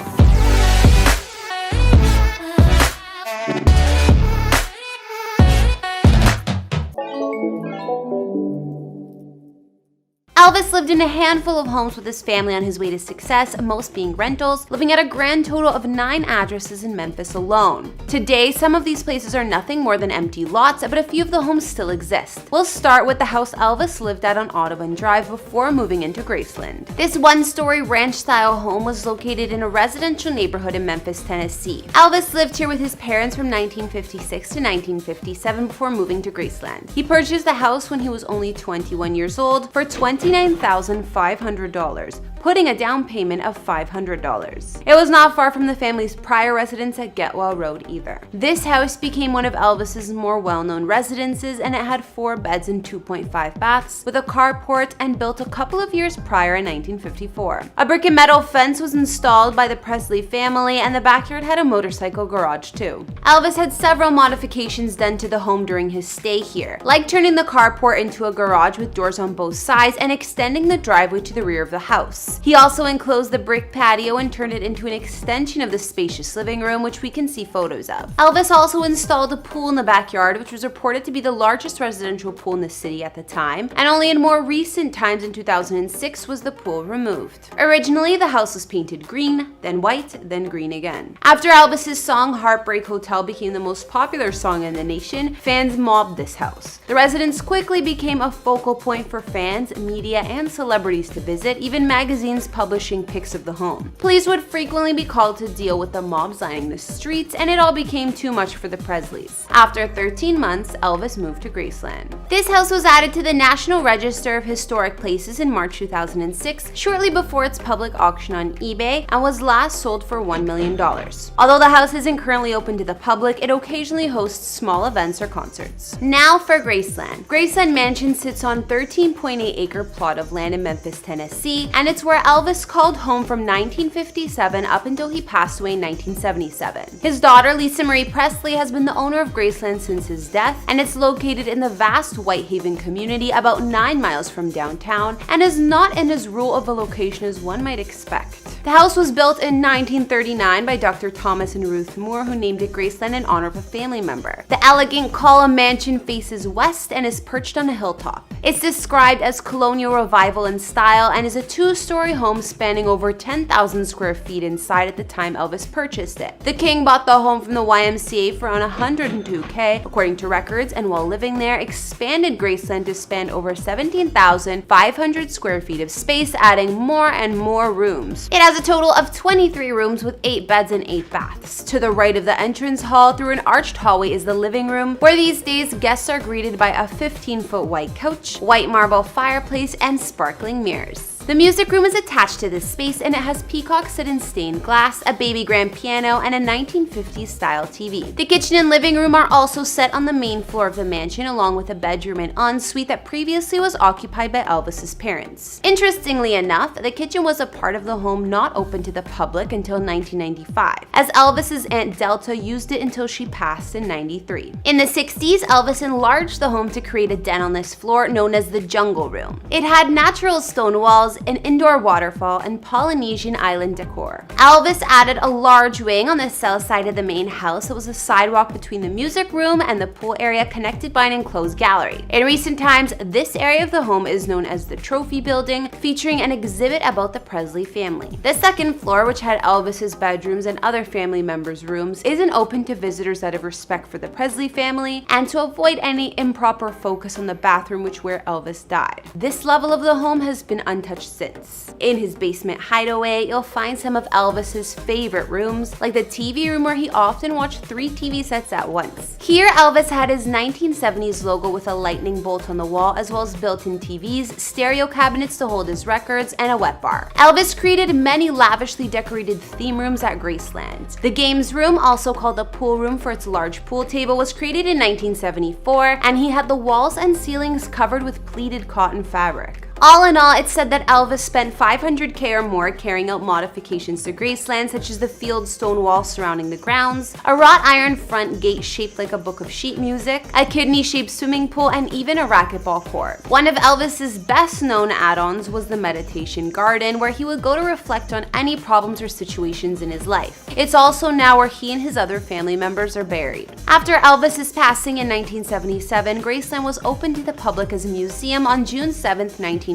Elvis lived in a handful of homes with his family on his way to success, most being rentals, living at a grand total of 9 addresses in Memphis alone. Today, some of these places are nothing more than empty lots, but a few of the homes still exist. We'll start with the house Elvis lived at on Audubon Drive before moving into Graceland. This one-story ranch-style home was located in a residential neighborhood in Memphis, Tennessee. Elvis lived here with his parents from 1956 to 1957 before moving to Graceland. He purchased the house when he was only 21 years old for $29,500, putting a down payment of $500. It was not far from the family's prior residence at Getwell Road either. This house became one of Elvis's more well-known residences, and it had 4 beds and 2.5 baths with a carport, and built a couple of years prior in 1954. A brick and metal fence was installed by the Presley family, and the backyard had a motorcycle garage too. Elvis had several modifications done to the home during his stay here, like turning the carport into a garage with doors on both sides and extending the driveway to the rear of the house. He also enclosed the brick patio and turned it into an extension of the spacious living room, which we can see photos of. Elvis also installed a pool in the backyard, which was reported to be the largest residential pool in the city at the time, and only in more recent times in 2006 was the pool removed. Originally, the house was painted green, then white, then green again. After Elvis's song Heartbreak Hotel became the most popular song in the nation, fans mobbed this house. The residence quickly became a focal point for fans, media, and celebrities to visit, even magazines publishing pics of the home. Police would frequently be called to deal with the mobs lining the streets, and it all became too much for the Presleys. After 13 months, Elvis moved to Graceland. This house was added to the National Register of Historic Places in March 2006, shortly before its public auction on eBay, and was last sold for $1 million. Although the house isn't currently open to the public, it occasionally hosts small events or concerts. Now for Graceland. Graceland Mansion sits on 13.8-acre plot of land in Memphis, Tennessee, and it's where Elvis called home from 1957 up until he passed away in 1977. His daughter, Lisa Marie Presley, has been the owner of Graceland since his death, and it's located in the vast Whitehaven community about 9 miles from downtown, and is not in as rural of a location as one might expect. The house was built in 1939 by Dr. Thomas and Ruth Moore, who named it Graceland in honor of a family member. The elegant column mansion faces west and is perched on a hilltop. It's described as colonial revival in style and is a 2-story home spanning over 10,000 square feet inside at the time Elvis purchased it. The King bought the home from the YMCA for around $102K, according to records, and while living there, expanded Graceland to span over 17,500 square feet of space, adding more and more rooms. It has a total of 23 rooms with 8 beds and 8 baths. To the right of the entrance hall, through an arched hallway, is the living room, where these days guests are greeted by a 15-foot white couch, white marble fireplace, and sparkling mirrors. The music room is attached to this space, and it has peacocks set in stained glass, a baby grand piano, and a 1950s style TV. The kitchen and living room are also set on the main floor of the mansion, along with a bedroom and ensuite that previously was occupied by Elvis's parents. Interestingly enough, the kitchen was a part of the home not open to the public until 1995, as Elvis's Aunt Delta used it until she passed in '93. In the 60s, Elvis enlarged the home to create a den on this floor known as the Jungle Room. It had natural stone walls, walls, an indoor waterfall, and Polynesian island decor. Elvis added a large wing on the south side of the main house that was a sidewalk between the music room and the pool area connected by an enclosed gallery. In recent times, this area of the home is known as the Trophy Building, featuring an exhibit about the Presley family. The second floor, which had Elvis's bedrooms and other family members' rooms, isn't open to visitors out of respect for the Presley family and to avoid any improper focus on the bathroom, which where Elvis died. This level of the home has been untouched since. In his basement hideaway, you'll find some of Elvis's favorite rooms, like the TV room where he often watched 3 TV sets at once. Here, Elvis had his 1970s logo with a lightning bolt on the wall, as well as built-in TVs, stereo cabinets to hold his records, and a wet bar. Elvis created many lavishly decorated theme rooms at Graceland. The games room, also called the pool room for its large pool table, was created in 1974, and he had the walls and ceilings covered with pleated cotton fabric. All in all, it's said that Elvis spent $500K or more carrying out modifications to Graceland, such as the field stone wall surrounding the grounds, a wrought iron front gate shaped like a book of sheet music, a kidney-shaped swimming pool, and even a racquetball court. One of Elvis's best-known add-ons was the meditation garden, where he would go to reflect on any problems or situations in his life. It's also now where he and his other family members are buried. After Elvis's passing in 1977, Graceland was opened to the public as a museum on June 7, 1982,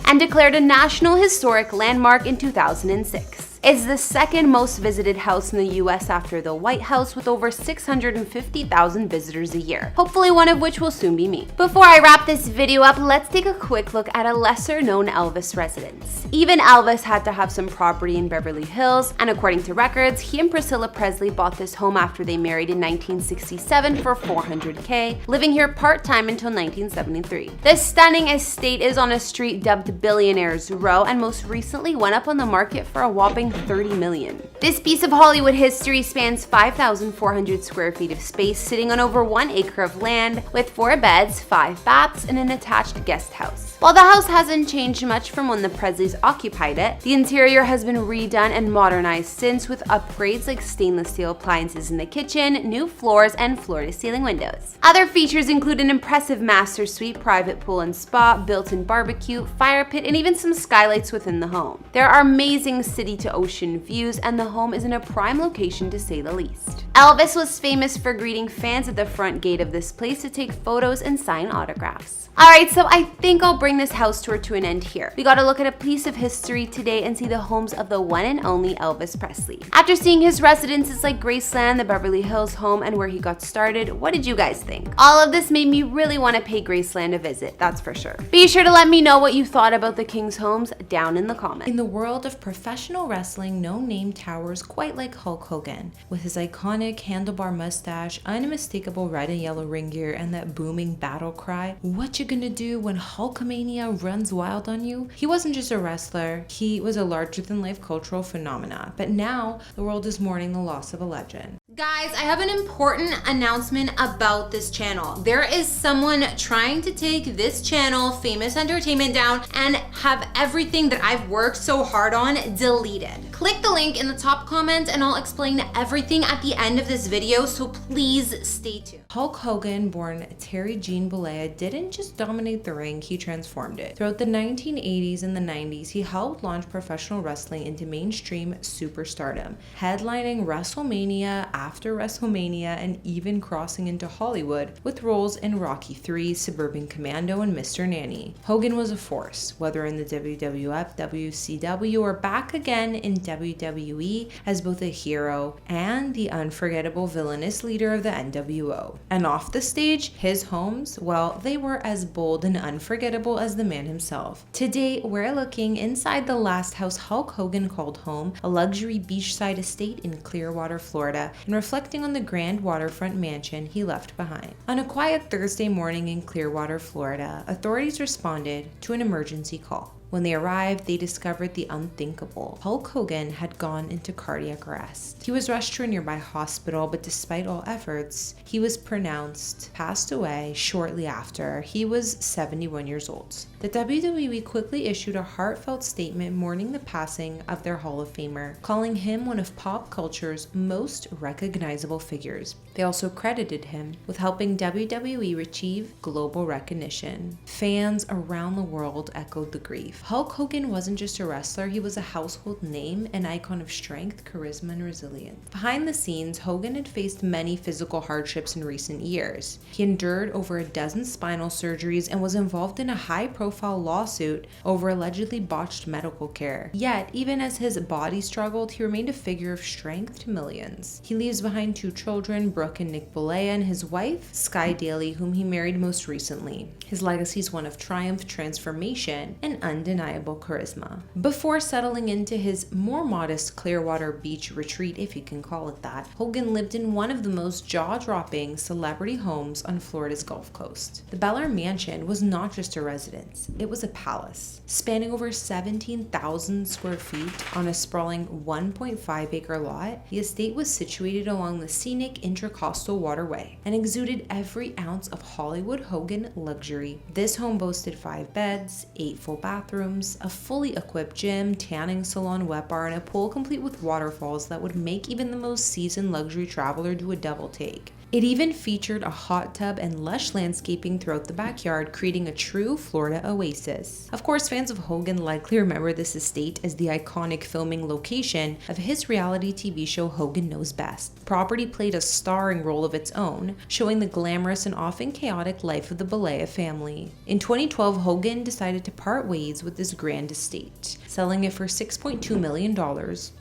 and declared a National Historic Landmark in 2006. It's the second most visited house in the US after the White House, with over 650,000 visitors a year, hopefully one of which will soon be me. Before I wrap this video up, let's take a quick look at a lesser known Elvis residence. Even Elvis had to have some property in Beverly Hills, and according to records, he and Priscilla Presley bought this home after they married in 1967 for $400K, living here part-time until 1973. This stunning estate is on a street dubbed Billionaires Row, and most recently went up on the market for a whopping $30 million. This piece of Hollywood history spans 5,400 square feet of space, sitting on over 1 acre of land, with 4 beds, 5 baths, and an attached guest house. While the house hasn't changed much from when the Presleys occupied it, the interior has been redone and modernized since, with upgrades like stainless steel appliances in the kitchen, new floors, and floor-to-ceiling windows. Other features include an impressive master suite, private pool and spa, built-in barbecue, fire pit, and even some skylights within the home. There are amazing city-to-ocean views, and the home is in a prime location to say the least. Elvis was famous for greeting fans at the front gate of this place to take photos and sign autographs. Alright, so I think I'll bring this house tour to an end here. We got to look at a piece of history today and see the homes of the one and only Elvis Presley. After seeing his residences like Graceland, the Beverly Hills home, and where he got started, what did you guys think? All of this made me really want to pay Graceland a visit, that's for sure. Be sure to let me know what you thought about the King's homes down in the comments. In the world of professional wrestling, no name towers quite like Hulk Hogan. With his iconic handlebar mustache, unmistakable red and yellow ring gear, and that booming battle cry, what you gonna do when Hulkamania runs wild on you? He wasn't just a wrestler, he was a larger-than-life cultural phenomena, but now the world is mourning the loss of a legend. Guys, I have an important announcement about this channel. There is someone trying to take this channel, Famous Entertainment, down and have everything that I've worked so hard on deleted. Click the link in the top comment and I'll explain everything at the end of this video, so please stay tuned. Hulk Hogan, born Terry Jean Bollea, didn't just dominate the ring, he transformed it. Throughout the 1980s and the 90s, he helped launch professional wrestling into mainstream superstardom, headlining WrestleMania after WrestleMania, and even crossing into Hollywood with roles in Rocky III, Suburban Commando, and Mr. Nanny. Hogan was a force, whether in the WWF, WCW, or back again in WWE as both a hero and the unforgettable villainous leader of the NWO. And off the stage, his homes, well, they were as bold and unforgettable as the man himself. Today, we're looking inside the last house Hulk Hogan called home, a luxury beachside estate in Clearwater, Florida, and reflecting on the grand waterfront mansion he left behind. On a quiet Thursday morning in Clearwater, Florida, authorities responded to an emergency call. When they arrived, they discovered the unthinkable. Hulk Hogan had gone into cardiac arrest. He was rushed to a nearby hospital, but despite all efforts, he was passed away shortly after. He was 71 years old. The WWE quickly issued a heartfelt statement mourning the passing of their Hall of Famer, calling him one of pop culture's most recognizable figures. They also credited him with helping WWE achieve global recognition. Fans around the world echoed the grief. Hulk Hogan wasn't just a wrestler, he was a household name, an icon of strength, charisma, and resilience. Behind the scenes, Hogan had faced many physical hardships in recent years. He endured over a dozen spinal surgeries and was involved in a high-profile lawsuit over allegedly botched medical care. Yet, even as his body struggled, he remained a figure of strength to millions. He leaves behind 2 children, Brooke and Nick Bollea, and his wife, Sky Daly, whom he married most recently. His legacy is one of triumph, transformation, and undeniable charisma. Before settling into his more modest Clearwater Beach retreat, if you can call it that, Hogan lived in one of the most jaw-dropping celebrity homes on Florida's Gulf Coast. The Bel Air Mansion was not just a residence, it was a palace. Spanning over 17,000 square feet on a sprawling 1.5-acre lot, the estate was situated along the scenic Intracoastal Waterway and exuded every ounce of Hollywood Hogan luxury. This home boasted 5 beds, 8 full bathrooms, a fully equipped gym, tanning salon, wet bar, and a pool complete with waterfalls that would make even the most seasoned luxury traveler do a double take. It even featured a hot tub and lush landscaping throughout the backyard, creating a true Florida oasis. Of course, fans of Hogan likely remember this estate as the iconic filming location of his reality TV show Hogan Knows Best. The property played a starring role of its own, showing the glamorous and often chaotic life of the Bollea family. In 2012, Hogan decided to part ways with this grand estate, selling it for $6.2 million,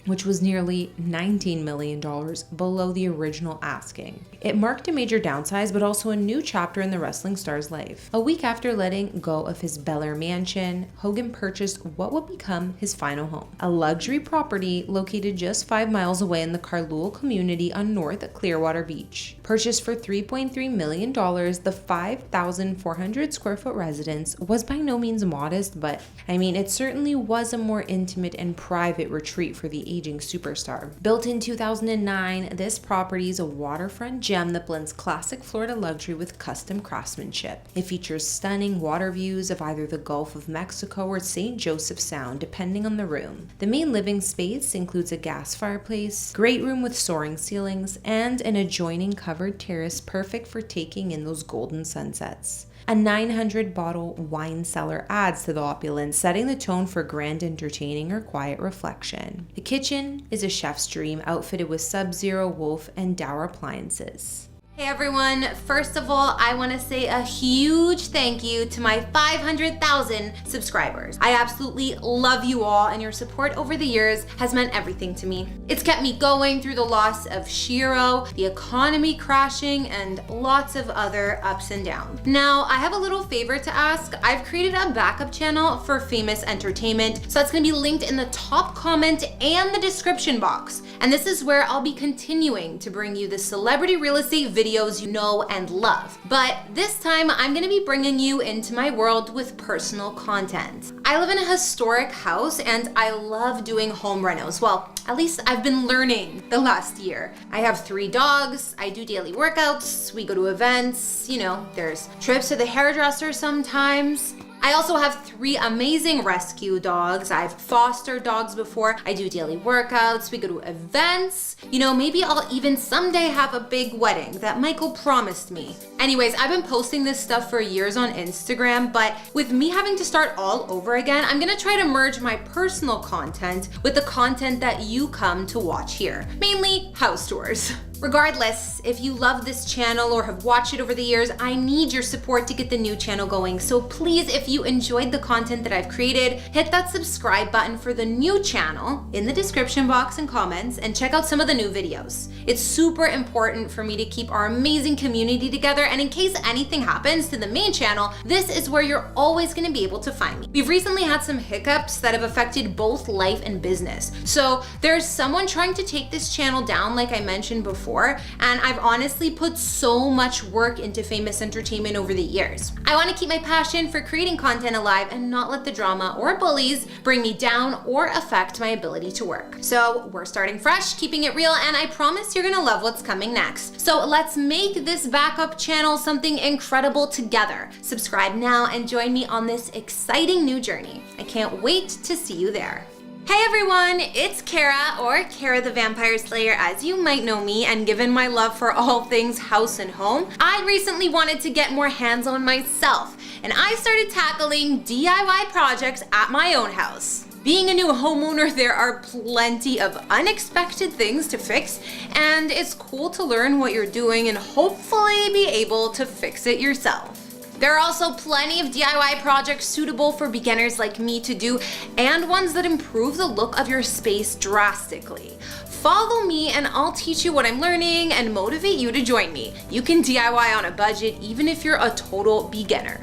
which was nearly $19 million below the original asking. It marked a major downsize, but also a new chapter in the wrestling star's life. A week after letting go of his Bel Air mansion, Hogan purchased what would become his final home, a luxury property located just 5 miles away in the Carloul community on North Clearwater Beach. Purchased for $3.3 million, the 5,400 square foot residence was by no means modest, but it certainly was a more intimate and private retreat for the aging superstar. Built in 2009, this property is a waterfront gem that blends classic Florida luxury with custom craftsmanship. It features stunning water views of either the Gulf of Mexico or St. Joseph Sound, depending on the room. The main living space includes a gas fireplace, great room with soaring ceilings, and an adjoining covered terrace perfect for taking in those golden sunsets. A 900-bottle wine cellar adds to the opulence, setting the tone for grand entertaining or quiet reflection. The kitchen is a chef's dream, outfitted with Sub-Zero, Wolf, and Dower appliances. Hey everyone, first of all, I want to say a huge thank you to my 500,000 subscribers. I absolutely love you all, and your support over the years has meant everything to me. It's kept me going through the loss of Shiro, the economy crashing, and lots of other ups and downs. Now, I have a little favor to ask. I've created a backup channel for Famous Entertainment, so that's going to be linked in the top comment and the description box. And this is where I'll be continuing to bring you the celebrity real estate videos you know and love. But this time, I'm gonna be bringing you into my world with personal content. I live in a historic house and I love doing home renos. Well, at least I've been learning the last year. I have 3 dogs, I do daily workouts, we go to events, there's trips to the hairdresser sometimes. I also have 3 amazing rescue dogs. I've fostered dogs before. I do daily workouts. We go to events. Maybe I'll even someday have a big wedding that Michael promised me. Anyways, I've been posting this stuff for years on Instagram, but with me having to start all over again, I'm gonna try to merge my personal content with the content that you come to watch here. Mainly house tours. Regardless, if you love this channel or have watched it over the years, I need your support to get the new channel going. So please, if you enjoyed the content that I've created, hit that subscribe button for the new channel in the description box and comments, and check out some of the new videos. It's super important for me to keep our amazing community together, and in case anything happens to the main channel, this is where you're always gonna be able to find me. We've recently had some hiccups that have affected both life and business. So there's someone trying to take this channel down, like I mentioned before, and I've honestly put so much work into Famous Entertainment over the years. I want to keep my passion for creating content alive and not let the drama or bullies bring me down or affect my ability to work. So we're starting fresh, keeping it real, and I promise you're gonna love what's coming next. So let's make this backup channel something incredible together. Subscribe now and join me on this exciting new journey. I can't wait to see you there. Hey everyone, it's Kara, or Kara the Vampire Slayer as you might know me, and given my love for all things house and home, I recently wanted to get more hands-on myself, and I started tackling DIY projects at my own house. Being a new homeowner, there are plenty of unexpected things to fix, and it's cool to learn what you're doing and hopefully be able to fix it yourself. There are also plenty of DIY projects suitable for beginners like me to do, and ones that improve the look of your space drastically. Follow me and I'll teach you what I'm learning and motivate you to join me. You can DIY on a budget even if you're a total beginner.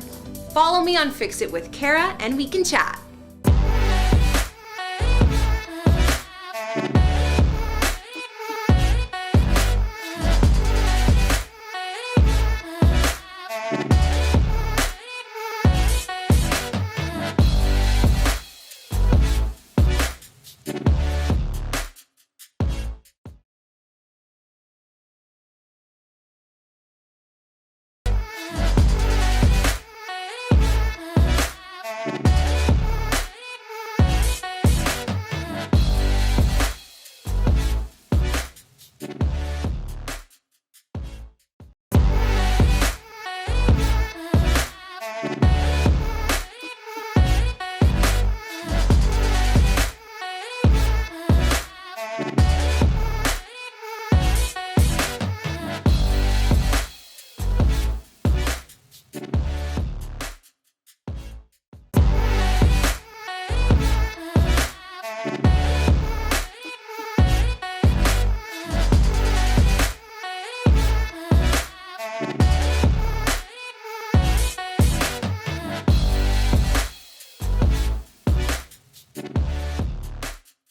Follow me on Fix It with Kara and we can chat.